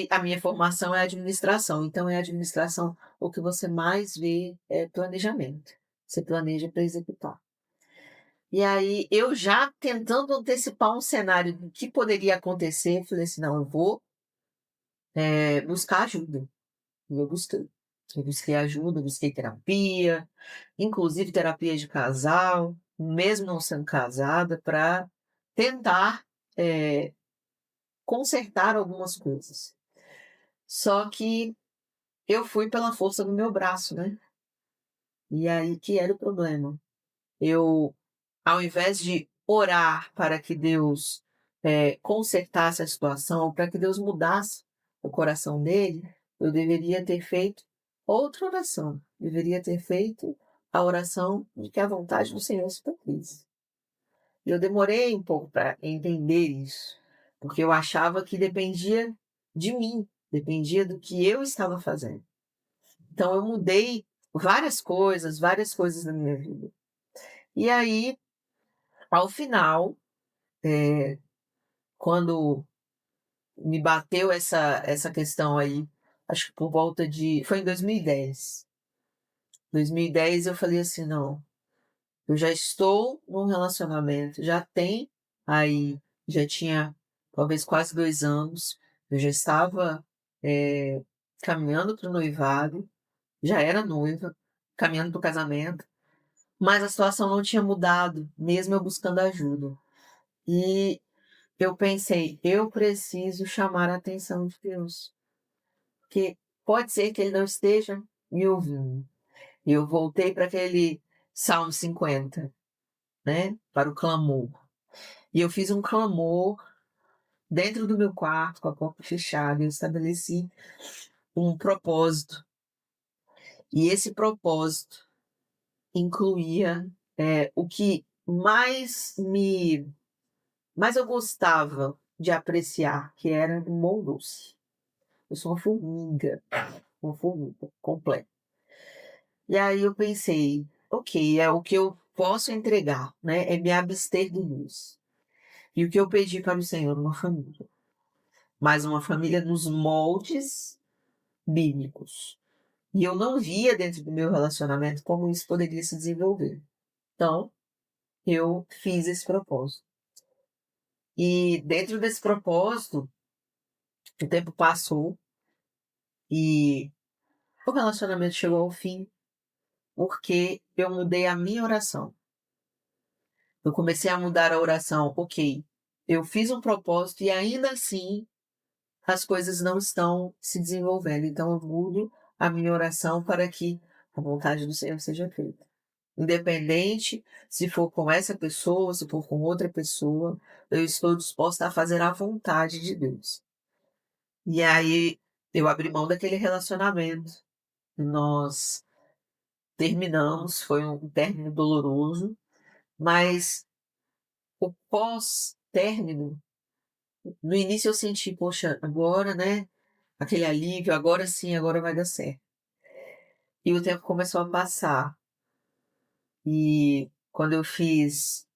a minha formação é administração, então é administração, o que você mais vê é planejamento. Você planeja para executar. E aí, eu já tentando antecipar um cenário do que poderia acontecer, falei assim: "Não, eu vou, buscar ajuda". E eu busquei. Eu busquei ajuda, eu busquei terapia, inclusive terapia de casal, mesmo não sendo casada, para tentar, eh, consertar algumas coisas. Só que eu fui pela força do meu braço, né. E aí que era o problema. Eu, ao invés de orar para que Deus, consertasse a situação, para que Deus mudasse o coração dele, eu deveria ter feito outra oração. Deveria ter feito a oração de que a vontade do Senhor se cumprisse. E eu demorei um pouco para entender isso, porque eu achava que dependia de mim, dependia do que eu estava fazendo. Então eu mudei várias coisas na minha vida. E aí, ao final, quando me bateu essa questão aí, acho que por volta de foi em 2010. 2010 eu falei assim: "Não, eu já estou num relacionamento, aí já tinha talvez quase 2 anos, eu já estava, caminhando para o noivado, já era noiva, caminhando para o casamento, mas a situação não tinha mudado, mesmo eu buscando ajuda. E eu pensei: "Eu preciso chamar a atenção de Deus". Que pode ser que ele não esteja me ouvindo. E eu voltei para aquele Salmo 50, né, para o clamor. E eu fiz um clamor dentro do meu quarto, com a porta fechada, eu estabeleci um propósito. E esse propósito incluía, o que mais eu gostava de apreciar, que era um bom doce. Eu sou uma formiga completa. E aí eu pensei: "Ok, é o que eu posso entregar, né, é me abster do vício". E o que eu pedi para o Senhor? Uma família, mas uma família nos moldes bíblicos. E eu não via dentro do meu relacionamento como isso poderia se desenvolver. Então, eu fiz esse propósito. E dentro desse propósito, o tempo passou e o relacionamento chegou ao fim, porque eu mudei a minha oração. Eu comecei a mudar a oração, ok, eu fiz um propósito e ainda assim as coisas não estão se desenvolvendo, então eu mudo a minha oração para que a vontade do Senhor seja feita. Independente se for com essa pessoa, se for com outra pessoa, eu estou disposta a fazer a vontade de Deus. E aí eu abri mão daquele relacionamento, nós terminamos, foi um término doloroso, mas o pós-término, no início eu senti: "Poxa, agora, né, aquele alívio, agora sim, agora vai dar certo". E o tempo começou a passar, e quando eu fiz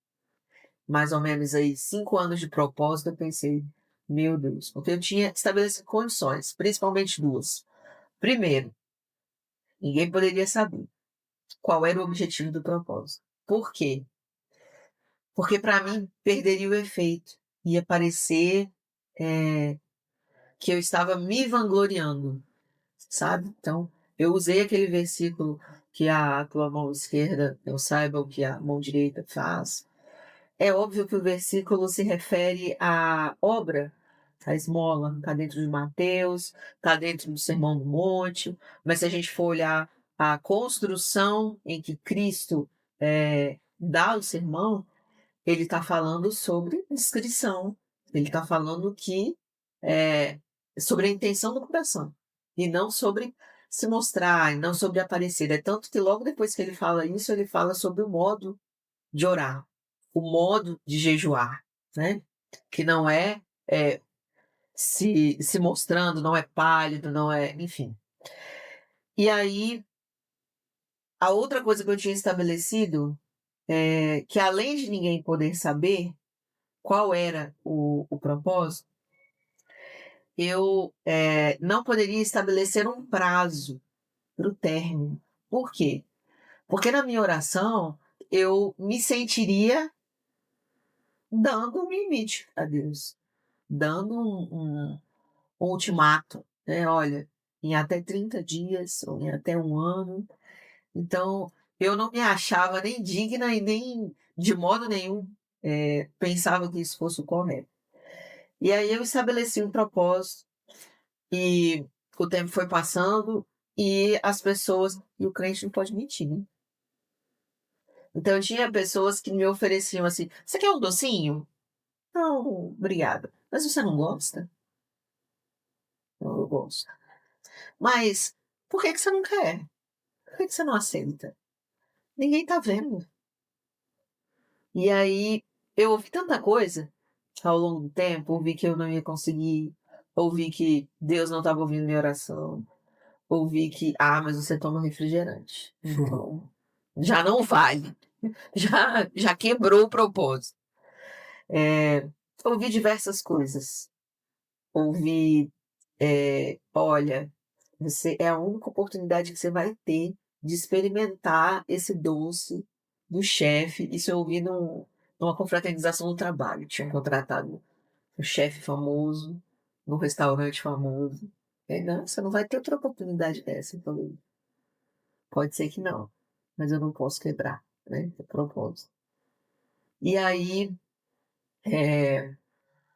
mais ou menos aí 5 anos de propósito, eu pensei: "Meu Deus", porque eu tinha estabelecido condições, principalmente 2. Primeiro, ninguém poderia saber qual era o objetivo do propósito. Por quê? Porque para mim perderia o efeito. Ia parecer, que eu estava me vangloriando, sabe. Então, eu usei aquele versículo que a tua mão esquerda não saiba o que a mão direita faz. É óbvio que o versículo se refere à obra, à esmola, está dentro de Mateus, está dentro do Sermão do Monte, mas se a gente for olhar a construção em que Cristo, dá o sermão, ele está falando sobre inscrição, ele está falando que, eh, sobre a intenção do coração, e não sobre se mostrar, e não sobre aparecer. É tanto que logo depois que ele fala isso, ele fala sobre o modo de orar, o modo de jejuar, né, que não é, se mostrando, não é pálido, não é, enfim. E aí, a outra coisa que eu tinha estabelecido, é que além de ninguém poder saber qual era o propósito, eu, não poderia estabelecer um prazo para o término. Por quê? Porque na minha oração, eu me sentiria dando um limite a Deus, dando um ultimato, né, "Olha, em até 30 dias ou em até um ano". Então, eu não me achava nem digna e nem de modo nenhum, pensava que isso fosse o correto. E aí eu estabeleci um propósito e o tempo foi passando e as pessoas e o crente não pode mentir, né. Então tinha pessoas que me ofereciam assim: "Você quer um docinho?". "Não, obrigada". "Mas você não gosta?". "Não, eu gosto". "Mas por que que você não quer? Por que que você não aceita?". "Ninguém tá vendo". E aí eu ouvi tanta coisa ao longo do tempo, ouvi que eu não ia conseguir, ouvi que Deus não estava ouvindo minha oração, ouvi que: "Ah, mas você toma refrigerante, então já não vale, já quebrou o propósito". Ouvi diversas coisas, ouvi, "Olha, você é a única oportunidade que você vai ter de experimentar esse doce do chefe". Isso eu ouvi numa confraternização do trabalho, tinham contratado um chefe famoso, num restaurante famoso. Aí: "Não, você não vai ter outra oportunidade dessa". Eu falei: "Pode ser que não, mas eu não posso quebrar, né, o propósito". E aí,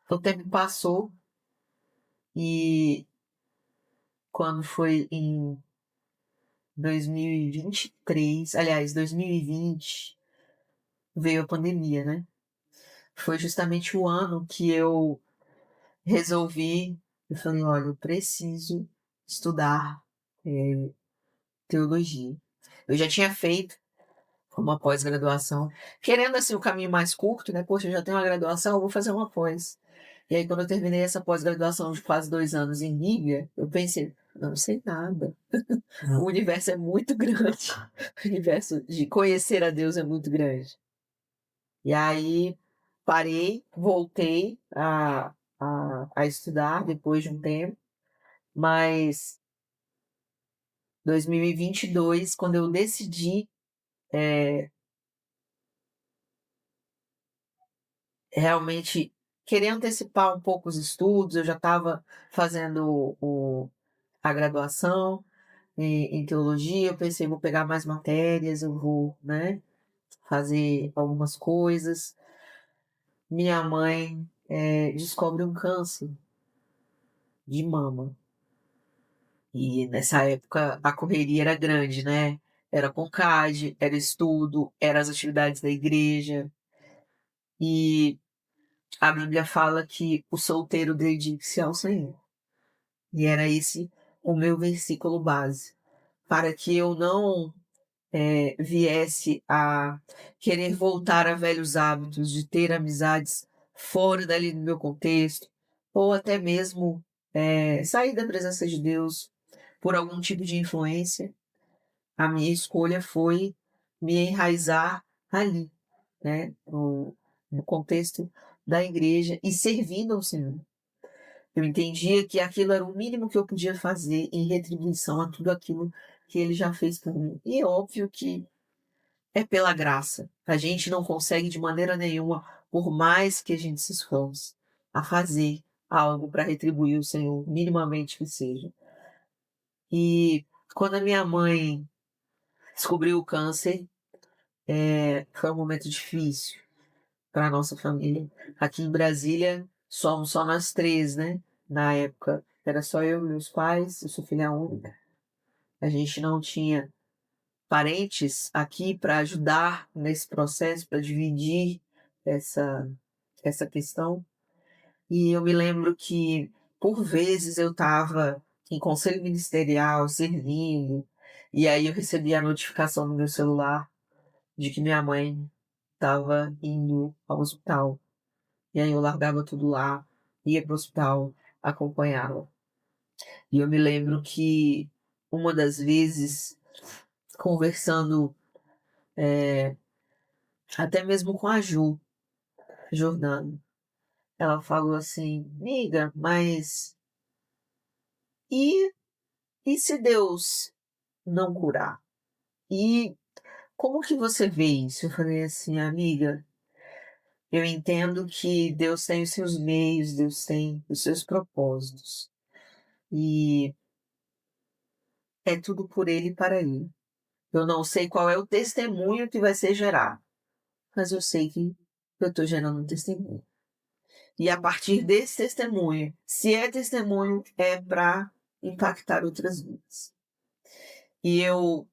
o tempo passou e quando foi em 2023, aliás, 2020, veio a pandemia, né. Foi justamente o ano que eu falei: "Olha, eu preciso estudar, eh, teologia". Eu já tinha feito uma pós-graduação, querendo, assim, o caminho mais curto, né, "Poxa, eu já tenho uma graduação, eu vou fazer uma pós". E aí quando eu terminei essa pós-graduação de quase 2 anos em Bíblia, eu pensei: "Não sei nada". O universo é muito grande, o universo de conhecer a Deus é muito grande. E aí parei, voltei a estudar depois de um tempo, mas 2022, quando eu decidi, realmente querer antecipar um pouco os estudos, eu já estava fazendo a graduação em teologia, eu pensei: "Vou pegar mais matérias, eu vou, né, fazer algumas coisas". Minha mãe, descobre um câncer de mama, e nessa época a correria era grande, né, era CONCAD, era estudo, era as atividades da igreja, e a Bíblia fala que o solteiro dedique-se ao Senhor, e era esse o meu versículo base, para que eu não, viesse a querer voltar a velhos hábitos de ter amizades fora dali do meu contexto, ou até mesmo, sair da presença de Deus por algum tipo de influência. A minha escolha foi me enraizar ali, né, no contexto da igreja e servindo ao Senhor. Eu entendia que aquilo era o mínimo que eu podia fazer em retribuição a tudo aquilo que ele já fez por mim. E é óbvio que é pela graça. A gente não consegue de maneira nenhuma, por mais que a gente se esforce, a fazer algo para retribuir o Senhor, minimamente que seja. E quando a minha mãe descobriu o câncer, foi um momento difícil para nossa família. Aqui em Brasília, somos só nós 3, né, na época. Era só eu e meus pais, eu sou filha única. A gente não tinha parentes aqui para ajudar nesse processo, para dividir essa essa questão. E eu me lembro que, por vezes, eu estava em conselho ministerial, servindo, e aí eu recebia a notificação no meu celular de que minha mãe estava indo ao hospital. E aí eu largava tudo lá, ia para o hospital, acompanhá-la. E eu me lembro que uma das vezes, conversando, até mesmo com a Jordana, ela falou assim: "Amiga, mas e e se Deus não curar? E como que você vê isso?" Eu falei assim: "Amiga, eu entendo que Deus tem os seus meios, Deus tem os seus propósitos, e é tudo por Ele e para Ele. Eu não sei qual é o testemunho que vai ser gerado, mas eu sei que eu estou gerando um testemunho. E a partir desse testemunho, se é testemunho, é para impactar outras vidas." E eu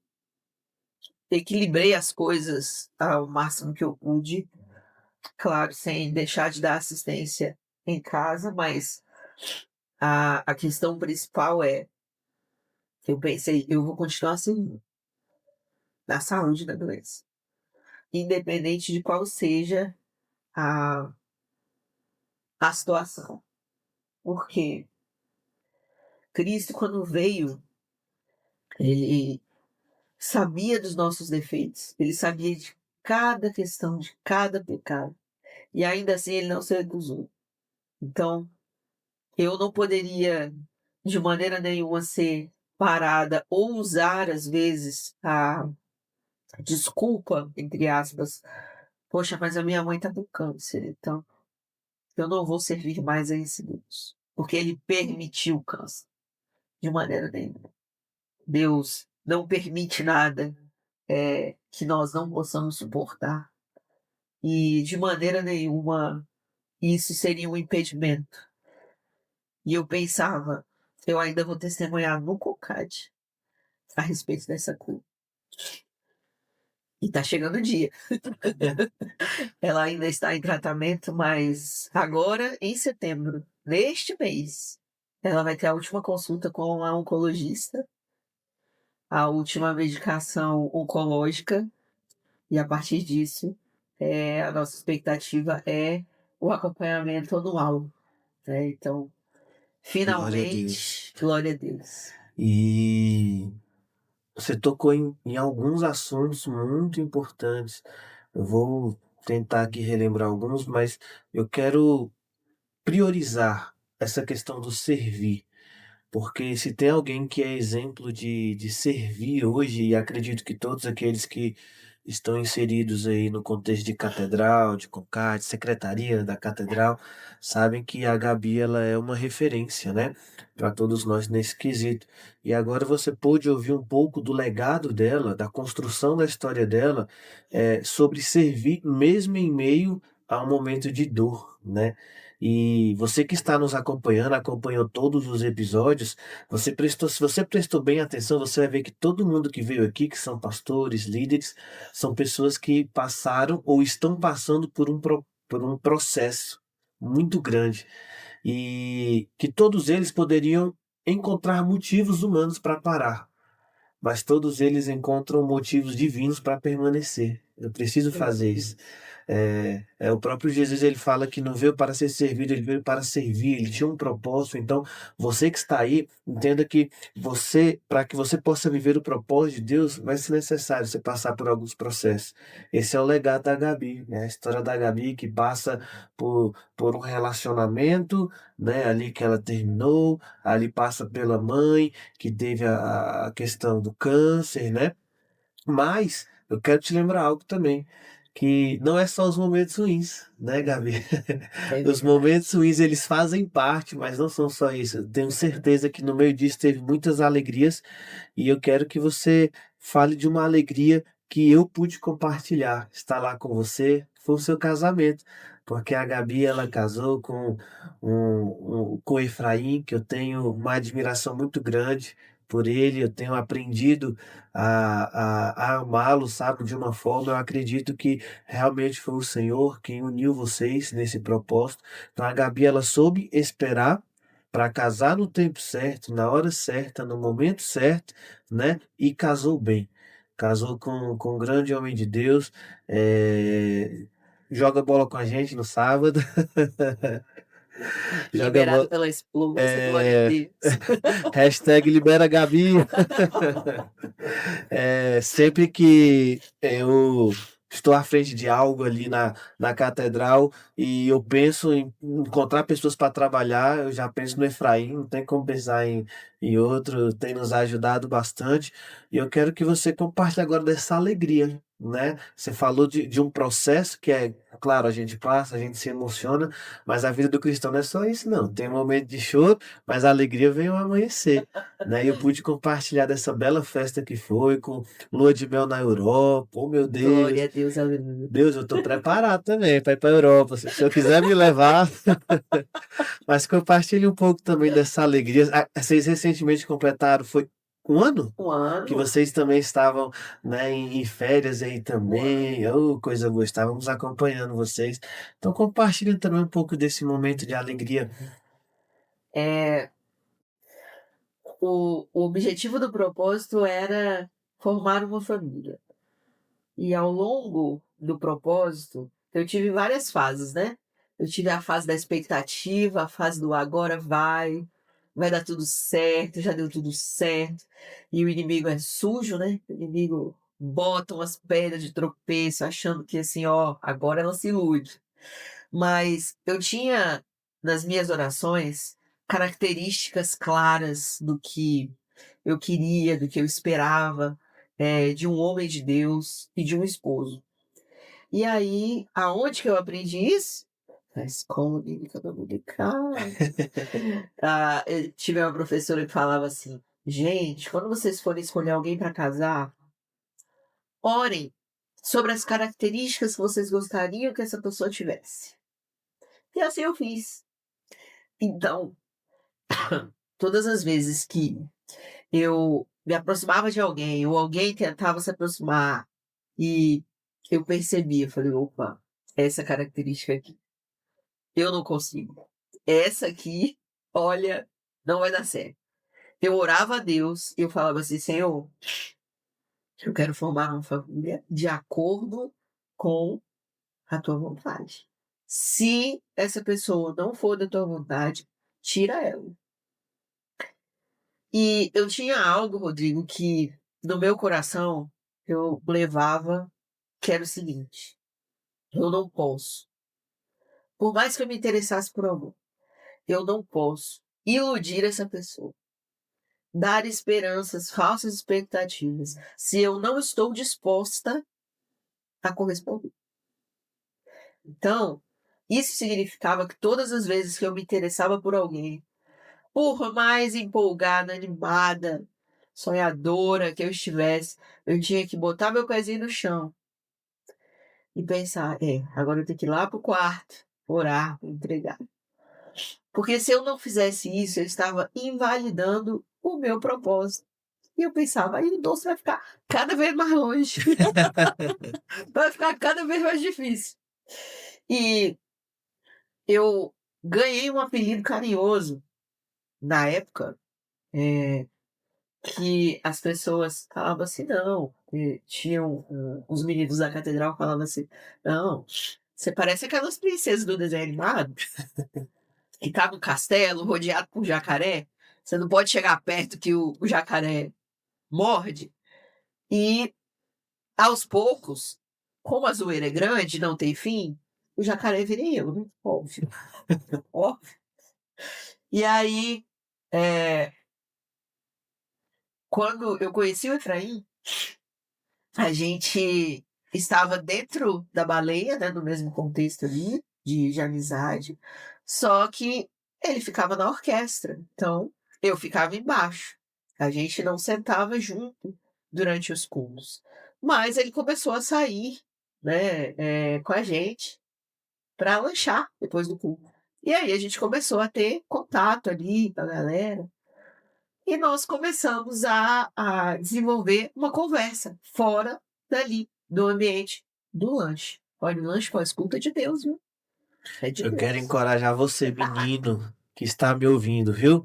equilibrei as coisas ao máximo que eu pude, claro, sem deixar de dar assistência em casa, mas a questão principal é, eu pensei, eu vou continuar assim, na saúde da doença, independente de qual seja a, a situação. Porque Cristo, quando veio, ele sabia dos nossos defeitos, ele sabia de cada questão, de cada pecado, e ainda assim ele não se recusou. Então, eu não poderia, de maneira nenhuma, ser parada ou usar, às vezes, a desculpa, entre aspas: "Poxa, mas a minha mãe está com câncer, então eu não vou servir mais a esse Deus, porque ele permitiu o câncer." De maneira nenhuma. Deus não permite nada, que nós não possamos suportar, e de maneira nenhuma isso seria um impedimento. E eu pensava: "Eu ainda vou testemunhar no COCAD a respeito dessa cura, e tá chegando o dia." Ela ainda está em tratamento, mas agora, em setembro, neste mês, ela vai ter a última consulta com a oncologista, a última medicação oncológica, e a partir disso, a nossa expectativa é o acompanhamento anual, né. Então, Glória a Deus. finalmente, glória a Deus. E você tocou em alguns assuntos muito importantes. Eu vou tentar aqui relembrar alguns, mas eu quero priorizar essa questão do servir. Porque se tem alguém que é exemplo de servir hoje, e acredito que todos aqueles que estão inseridos aí no contexto de catedral, de CONCAD, secretaria da catedral, sabem que a Gabi ela é uma referência, né, para todos nós nesse quesito. E agora você pôde ouvir um pouco do legado dela, da construção da história dela, sobre servir mesmo em meio a um momento de dor, né. E você que está nos acompanhando, acompanhou todos os episódios, se você prestou bem atenção, você vai ver que todo mundo que veio aqui, que são pastores, líderes, são pessoas que passaram ou estão passando por um processo muito grande e que todos eles poderiam encontrar motivos humanos para parar, mas todos eles encontram motivos divinos para permanecer. Eu preciso fazer isso. É o próprio Jesus, ele fala que não veio para ser servido, ele veio para servir, ele tinha um propósito. Então, você que está aí, entenda que para que você possa viver o propósito de Deus, vai ser necessário você passar por alguns processos. Esse é o legado da Gabi, né? A história da Gabi que passa por um relacionamento, né? Ali que ela terminou, ali passa pela mãe, que teve a questão do câncer, né? Mas eu quero te lembrar algo também, que não é só os momentos ruins, né, Gabi? É Os verdade. momentos ruins, eles fazem parte, mas não são só isso. Eu tenho certeza que no meio disso teve muitas alegrias, e eu quero que você fale de uma alegria que eu pude compartilhar, estar lá com você, foi o seu casamento. Porque a Gabi, ela casou com o Efraim, que eu tenho uma admiração muito grande por ele, eu tenho aprendido a amá-lo, sabe, de uma forma. Eu acredito que realmente foi o Senhor quem uniu vocês nesse propósito. Então a Gabi, ela soube esperar para casar no tempo certo, na hora certa, no momento certo, né? E casou bem. Casou com um grande homem de Deus. Joga bola com a gente no sábado. Joga Liberado bola. pela esposa, glória a É, Deus. hashtag libera Gabi. Sempre que eu estou à frente de algo ali na catedral e eu penso em encontrar pessoas para trabalhar, eu já penso no Efraim, não tem como pensar em outro, tem nos ajudado bastante. E eu quero que você compartilhe agora dessa alegria, né? Você falou de um processo que é, claro, a gente passa, a gente se emociona, mas a vida do cristão não é só isso, não. Tem um momento de choro, mas a alegria vem ao amanhecer, né? E eu pude compartilhar dessa bela festa que foi, com lua de mel na Europa. Oh, meu Glória Deus. a Deus, aleluia. Deus, eu tô preparado também para ir para a Europa. Se o senhor quiser me levar, mas compartilhe um pouco também dessa alegria. Vocês recentemente completaram, foi um ano? Um Que ano, vocês também estavam, né, em férias aí um ano. também. Oh, coisa boa, estávamos acompanhando vocês. Então compartilhe também um pouco desse momento de alegria. É, o objetivo do propósito era formar uma família. E ao longo do propósito, eu tive várias fases, né? Eu tive a fase da expectativa, a fase do agora vai dar tudo certo, já deu tudo certo. E o inimigo é sujo, né? O inimigo bota umas pedras de tropeço, achando que assim, ó, agora ela se ilude. Mas eu tinha nas minhas orações características claras do que eu queria, do que eu esperava, de um homem de Deus e de um esposo. E aí, aonde que eu aprendi isso? Na escola bíblica dominical. Eu tive uma professora que falava assim: gente, quando vocês forem escolher alguém para casar, orem sobre as características que vocês gostariam que essa pessoa tivesse. E assim eu fiz. Então, todas as vezes que eu me aproximava de alguém, ou alguém tentava se aproximar, e eu percebia, eu falei: opa, essa característica aqui, eu não consigo. Essa aqui, olha, não vai dar certo. Eu orava a Deus e eu falava assim: Senhor, eu quero formar uma família de acordo com a tua vontade. Se essa pessoa não for da tua vontade, tira ela. E eu tinha algo, Rodrigo, que no meu coração eu levava, que era o seguinte: eu não posso, por mais que eu me interessasse por amor, eu não posso iludir essa pessoa, dar esperanças, falsas expectativas, se eu não estou disposta a corresponder. Então, isso significava que todas as vezes que eu me interessava por alguém, por mais empolgada, animada, sonhadora que eu estivesse, eu tinha que botar meu pezinho no chão e pensar: agora eu tenho que ir lá pro quarto, orar, entregar. Porque se eu não fizesse isso, eu estava invalidando o meu propósito. E eu pensava: aí o doce vai ficar cada vez mais longe, vai ficar cada vez mais difícil. E eu ganhei um apelido carinhoso na época, que as pessoas falavam assim, não, tinham os meninos da catedral falavam assim, não, você parece aquelas princesas do desenho animado, que tá no castelo rodeado por jacaré, você não pode chegar perto que o jacaré morde, e aos poucos, como a zoeira é grande, não tem fim, o jacaré vira eu, né? Óbvio, óbvio. E aí, eh, quando eu conheci o Efraim, a gente estava dentro da baleia, né, no mesmo contexto ali, de amizade, só que ele ficava na orquestra, então eu ficava embaixo. A gente não sentava junto durante os cultos. Mas ele começou a sair, né, com a gente para lanchar depois do culto. E aí a gente começou a ter contato ali com a galera. E nós começamos a desenvolver uma conversa fora dali, do ambiente do lanche. Olha, o lanche pós-culto é de Deus, viu? É de Eu quero Deus. encorajar você, menino, que está me ouvindo, viu?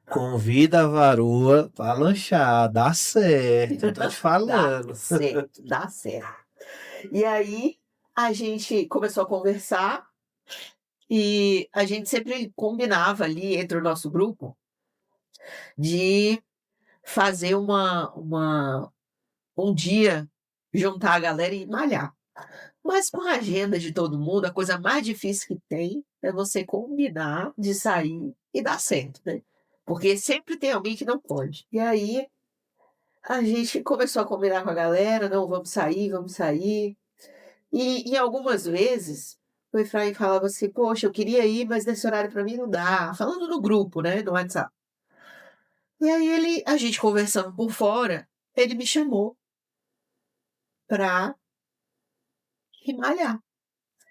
Convida a varoa para lanchar, dá certo, eu tô te Dá falando. certo, dá certo. E aí a gente começou a conversar e a gente sempre combinava ali entre o nosso grupo de fazer um dia, juntar a galera e malhar. Mas com a agenda de todo mundo, a coisa mais difícil que tem é você combinar de sair e dar certo, né. Porque sempre tem alguém que não pode. E aí, a gente começou a combinar com a galera: "Não, vamos sair, vamos sair". E algumas vezes, o Efraim falava assim: "Poxa, eu queria ir, mas nesse horário para mim não dá", falando no grupo, né, no WhatsApp. E aí a gente conversando por fora, ele me chamou pra ir malhar.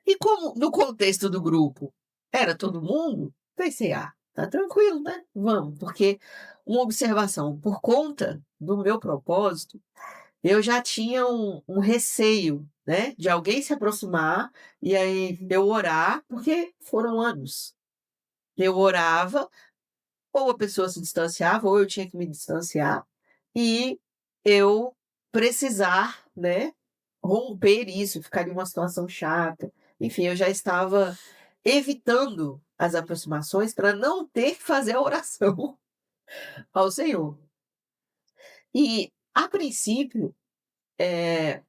E como no contexto do grupo era todo mundo, pensei: "Ah, tá tranquilo, né, vamos", porque uma observação, por conta do meu propósito, eu já tinha um receio, né, de alguém se aproximar e aí eu orar, porque foram anos. Eu orava, ou a pessoa se distanciava, ou eu tinha que me distanciar, e eu precisar, né, romper isso, ficar em uma situação chata. Enfim, eu já estava evitando as aproximações para não ter que fazer a oração ao Senhor. E, a princípio, eh,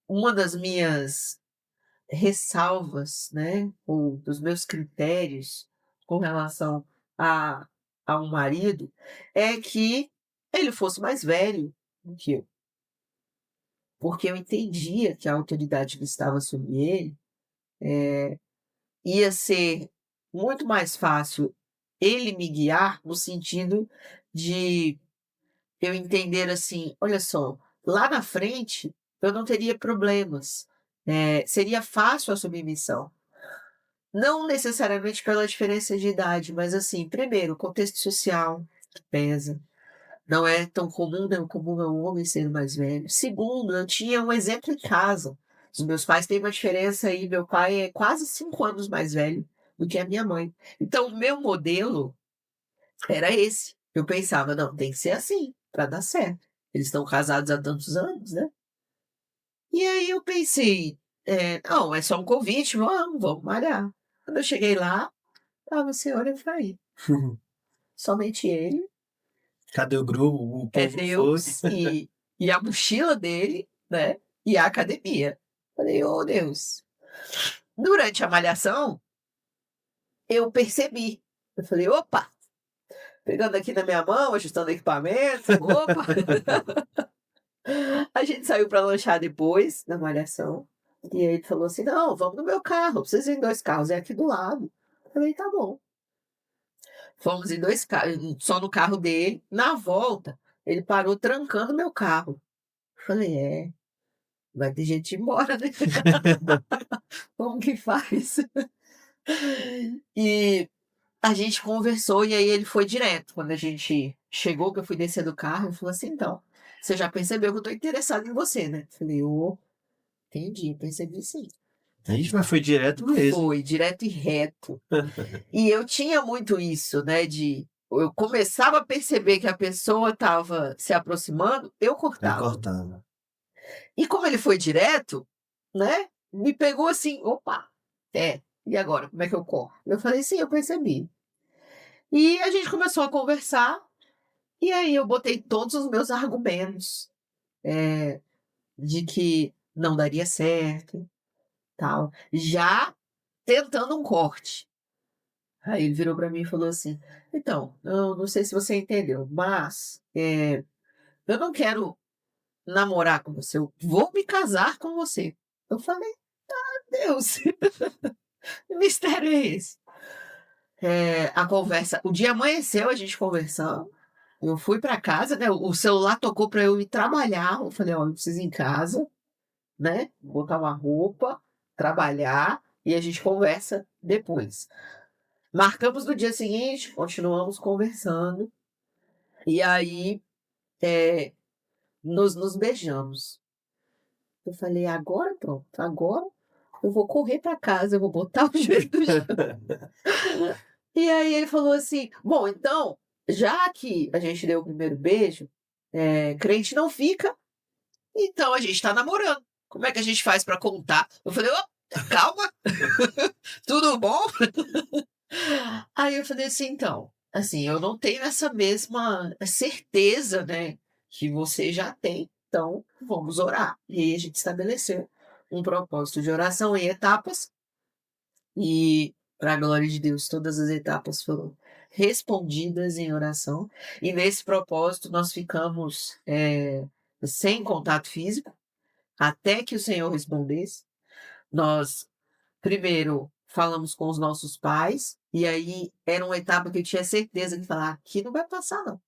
uma das minhas ressalvas, né, ou dos meus critérios com relação a um marido, é que ele fosse mais velho do que eu, porque eu entendia que a autoridade que estava sobre ele, ia ser muito mais fácil ele me guiar, no sentido de eu entender assim: "Olha só, lá na frente eu não teria problemas, seria fácil a submissão". Não necessariamente pela diferença de idade, mas assim, primeiro, o contexto social que pesa. Não é tão comum, né, comum é o homem ser mais velho. Segundo, eu tinha um exemplo em casa. Os meus pais têm uma diferença aí, meu pai é quase 5 anos mais velho do que a minha mãe. Então o meu modelo era esse. Eu pensava: "Não, tem que ser assim, para dar certo. Eles estão casados há tantos anos, né". E aí eu pensei: não, é só um convite, vamos malhar". Quando eu cheguei lá, estava o senhor Efraim, somente ele, Cadê o grupo? O é povo foi. Deus e a mochila dele, né, e a academia. Falei: "Ô Deus". Durante a malhação, eu percebi, eu falei: "Opa", pegando aqui na minha mão, ajustando o equipamento, "opa". A gente saiu para lanchar depois da malhação, e aí ele falou assim: "Não, vamos no meu carro, não precisa ir em 2 carros, é aqui do lado". Eu falei: "Tá bom". Fomos em 2 carros, só no carro dele. Na volta, ele parou trancando meu carro. Falei: "É, vai ter gente ir embora, né, como que faz?". E a gente conversou e aí ele foi direto. Quando a gente chegou, que eu fui descer do carro, ele falou assim: "Então, você já percebeu que eu tô interessado em você, né?". Falei: "Ô, entendi, percebi sim". Ixi, mas foi direto mesmo. Foi, direto e reto. E eu tinha muito isso, né, de eu começava a perceber que a pessoa estava se aproximando, eu Aí cortava. cortava. E como ele foi direto, né, me pegou assim: "Opa, e agora, como é que eu corto?". Eu falei: "Sim, eu percebi". E a gente começou a conversar, e aí eu botei todos os meus argumentos, eh, de que não daria certo, tal, já tentando um corte. Aí ele virou pra mim e falou assim: "Então, eu não sei se você entendeu, mas, eu não quero namorar com você, eu vou me casar com você". Eu falei: "Deus, que mistério é esse?". A conversa o dia amanheceu, a gente conversando, eu fui pra casa, né, o celular tocou pra eu ir trabalhar, eu falei: "Ó, eu preciso ir em casa, né, botar uma roupa, trabalhar e a gente conversa depois". Marcamos no dia seguinte, continuamos conversando, e aí, eh, nos beijamos. Eu falei: "Agora pronto, agora eu vou correr pra casa, eu vou botar o joelho no chão". E aí ele falou assim: "Bom, então, já que a gente deu o primeiro beijo, crente não fica, então a gente tá namorando. Como é que a gente faz pra contar?". Eu falei: "Ó, calma, tudo bom?". Aí eu falei assim: "Então, assim, eu não tenho essa mesma certeza, né, que você já tem, então vamos orar". E aí a gente estabeleceu um propósito de oração em etapas, e para a glória de Deus, todas as etapas foram respondidas em oração, e nesse propósito nós ficamos, sem contato físico, até que o Senhor respondesse. Nós primeiro falamos com os nossos pais, e aí era uma etapa que eu tinha certeza que falar: "Aqui não vai passar não".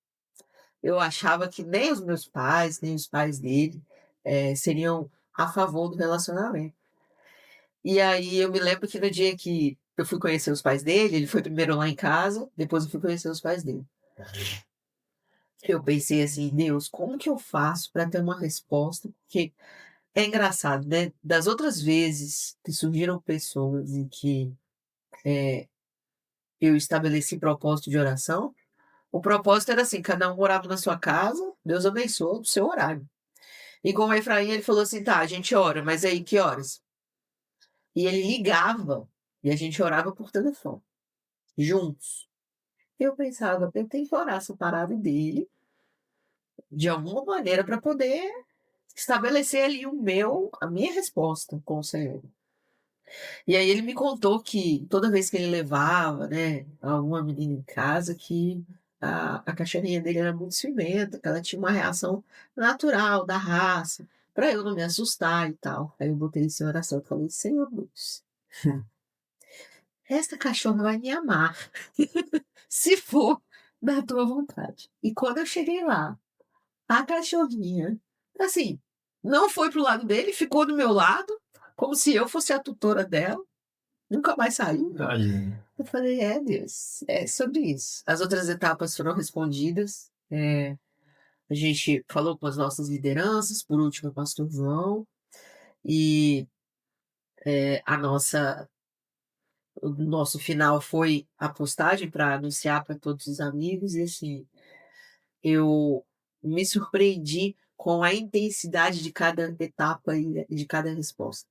Eu achava que nem os meus pais, nem os pais dele, seriam a favor do relacionamento. E aí eu me lembro que no dia que eu fui conhecer os pais dele, ele foi primeiro lá em casa, depois eu fui conhecer os pais dele. Eu pensei assim: "Deus, como que eu faço para ter uma resposta?". Porque é engraçado, né, das outras vezes que surgiram pessoas em que, eu estabeleci propósito de oração, o propósito era assim: cada um orava na sua casa, Deus abençoa o seu horário. E com o Efraim ele falou assim: "Tá, a gente ora, mas aí que horas?". E ele ligava, e a gente orava por telefone, juntos. Eu pensava: eu tenho que orar separado dele, de alguma maneira, para poder estabelecer ali a minha resposta com o Senhor. E aí ele me contou que toda vez que ele levava, né, alguma menina em casa, que a cachorrinha dele era muito ciumenta, que ela tinha uma reação natural da raça, para eu não me assustar e tal. Aí eu botei isso em oração, eu falei: "Senhor Deus, esta cachorra vai me amar, se for da tua vontade". E quando eu cheguei lá, a cachorrinha, assim, não foi pro lado dele, ficou do meu lado, como se eu fosse a tutora dela, nunca mais saiu. Olha, Eu falei: "É, Deus, é sobre isso". As outras etapas foram respondidas, a gente falou com as nossas lideranças, por último o pastor João, e, a nossa o nosso final foi a postagem para anunciar para todos os amigos e, assim, eu me surpreendi com a intensidade de cada etapa e de cada resposta.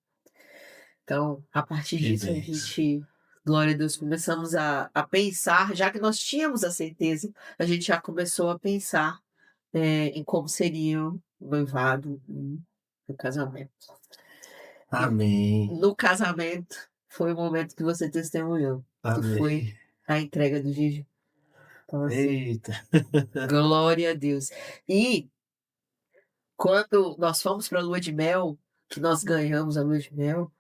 Então, a partir que disso, a bênção. gente, glória a Deus, começamos a pensar, já que nós tínhamos a certeza, a gente já começou a pensar, em como seria o noivado e o casamento. E Amém. no casamento, foi o momento que você testemunhou, que foi Amém. a entrega do jejum. Então, assim, Eita. glória a Deus. E quando nós fomos para a lua de mel, que nós ganhamos a lua de mel,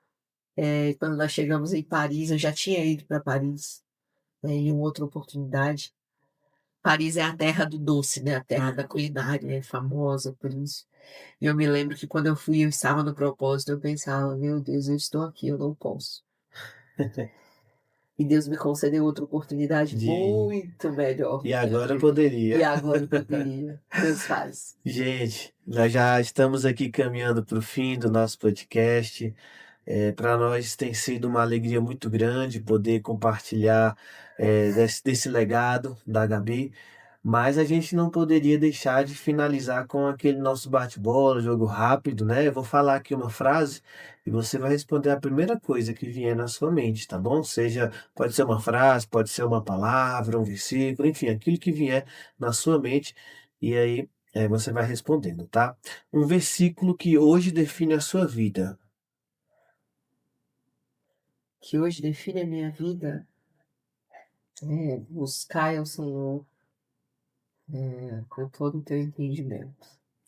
quando nós chegamos em Paris, eu já tinha ido para Paris, em uma outra oportunidade. Paris é a terra do doce, né, a terra da culinária, é famosa por isso. E eu me lembro que quando eu fui, eu estava no propósito, eu pensava: "Meu Deus, eu estou aqui, eu não posso". E Deus me concedeu outra oportunidade De muito melhor. e agora poderia. E agora eu poderia. Deus faz. Gente, nós já estamos aqui caminhando para o fim do nosso podcast. Para nós tem sido uma alegria muito grande poder compartilhar desse legado da Gabi, mas a gente não poderia deixar de finalizar com aquele nosso bate-bola, jogo rápido, né? Eu vou falar aqui uma frase e você vai responder a primeira coisa que vier na sua mente, tá bom? Seja, pode ser uma frase, pode ser uma palavra, um versículo, enfim, aquilo que vier na sua mente e aí você vai respondendo, tá? Um versículo que hoje define a sua vida. Que hoje define a minha vida é buscar ao Senhor com todo o teu entendimento.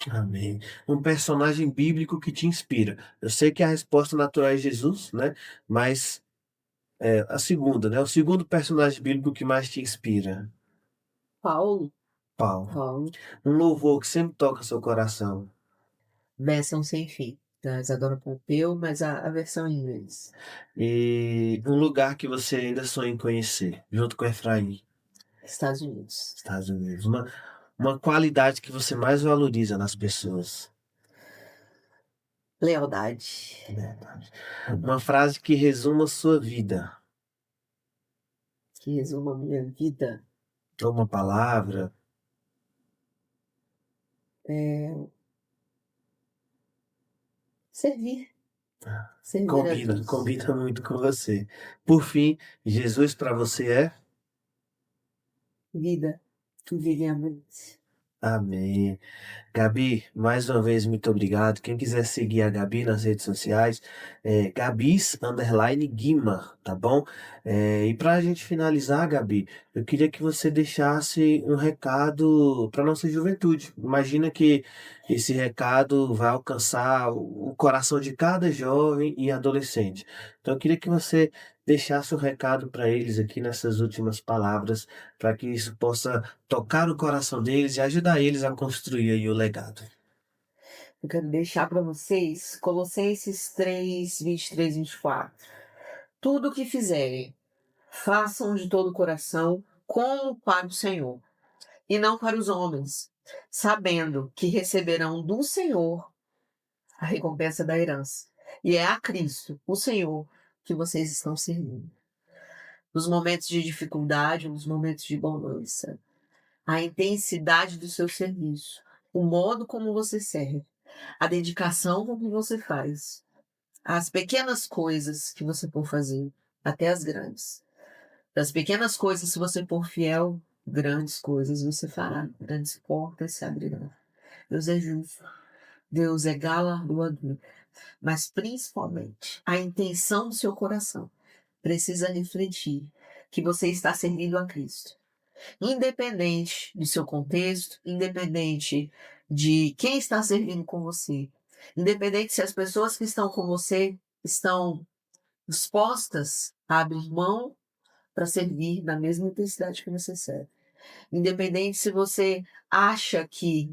Amém. Um personagem bíblico que te inspira. Eu sei que a resposta natural é Jesus, né? Mas a segunda, né? O segundo personagem bíblico que mais te inspira. Paulo, Paulo. Paulo, Um louvor que sempre toca seu coração. Bênção Sem Fim, da Isadora Pompeu, mas a versão em inglês. E um lugar que você ainda sonha em conhecer, junto com Efraim, Estados Unidos. Estados Unidos. Uma qualidade que você mais valoriza nas pessoas. Lealdade. Verdade. Uma frase que resuma a sua vida. Que resuma a minha vida. Ou uma palavra. É servir. Servir a Combina, Deus. combina muito com você. Por fim, Jesus para você é? Vida. Tu vive a mente. Amém. Gabi, mais uma vez, muito obrigado. Quem quiser seguir a Gabi nas redes sociais, Gabis_Guima, tá bom? E para a gente finalizar, Gabi, eu queria que você deixasse um recado para nossa juventude. Imagina que esse recado vai alcançar o coração de cada jovem e adolescente. Então, eu queria que você deixasse um recado para eles aqui nessas últimas palavras, para que isso possa tocar o coração deles e ajudar eles a construir aí o legado. Eu quero deixar para vocês Colossenses 3, 23, 24. Tudo o que fizerem, façam de todo o coração, como para o Senhor, e não para os homens, sabendo que receberão do Senhor a recompensa da herança. E é a Cristo, o Senhor, que vocês estão servindo. Nos momentos de dificuldade, nos momentos de bonança, a intensidade do seu serviço, o modo como você serve, a dedicação com que você faz, as pequenas coisas que você for fazer, até as grandes. Das pequenas coisas, se você for fiel, grandes coisas você fará, grandes portas se abrirão. Deus é justo, Deus é galardoador, mas principalmente a intenção do seu coração precisa refletir que você está servindo a Cristo. Independente do seu contexto, independente de quem está servindo com você, independente se as pessoas que estão com você estão dispostas a abrir mão para servir na mesma intensidade que você serve. Independente se você acha que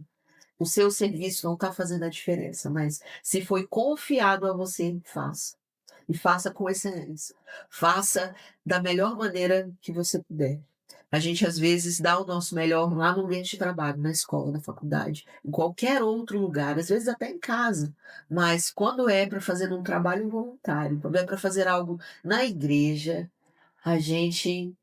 o seu serviço não está fazendo a diferença, mas se foi confiado a você, faça. E faça com excelência. Faça da melhor maneira que você puder. A gente, às vezes, dá o nosso melhor lá no ambiente de trabalho, na escola, na faculdade, em qualquer outro lugar, às vezes até em casa. Mas quando é para fazer um trabalho voluntário, quando é para fazer algo na igreja, a gente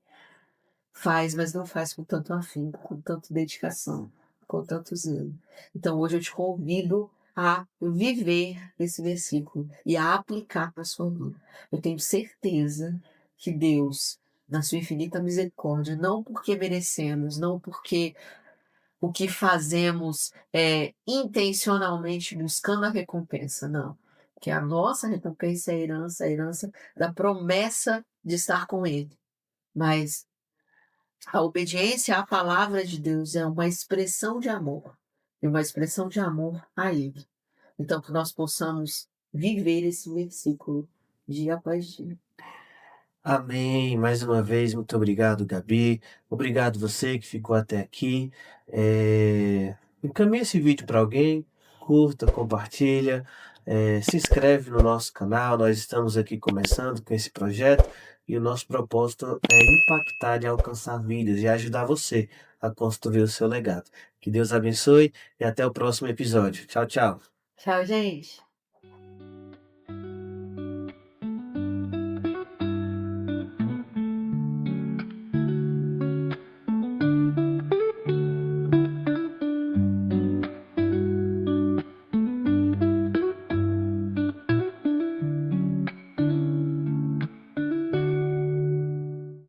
faz, mas não faz com tanto afinco, com tanta dedicação, com tanto zelo. Então hoje eu te convido a viver esse versículo e a aplicar na sua vida. Eu tenho certeza que Deus, na sua infinita misericórdia, não porque merecemos, não porque o que fazemos é intencionalmente buscando a recompensa, não. Que a nossa recompensa é a herança da promessa de estar com Ele. Mas a obediência à palavra de Deus é uma expressão de amor, e uma expressão de amor a Ele. Então, que nós possamos viver esse versículo dia após dia. Amém. Mais uma vez, muito obrigado, Gabi. Obrigado você que ficou até aqui. Encaminhe esse vídeo para alguém, curta, compartilha, se inscreve no nosso canal. Nós estamos aqui começando com esse projeto e o nosso propósito é impactar e alcançar vidas e ajudar você a construir o seu legado. Que Deus abençoe e até o próximo episódio. Tchau, tchau. Tchau, gente!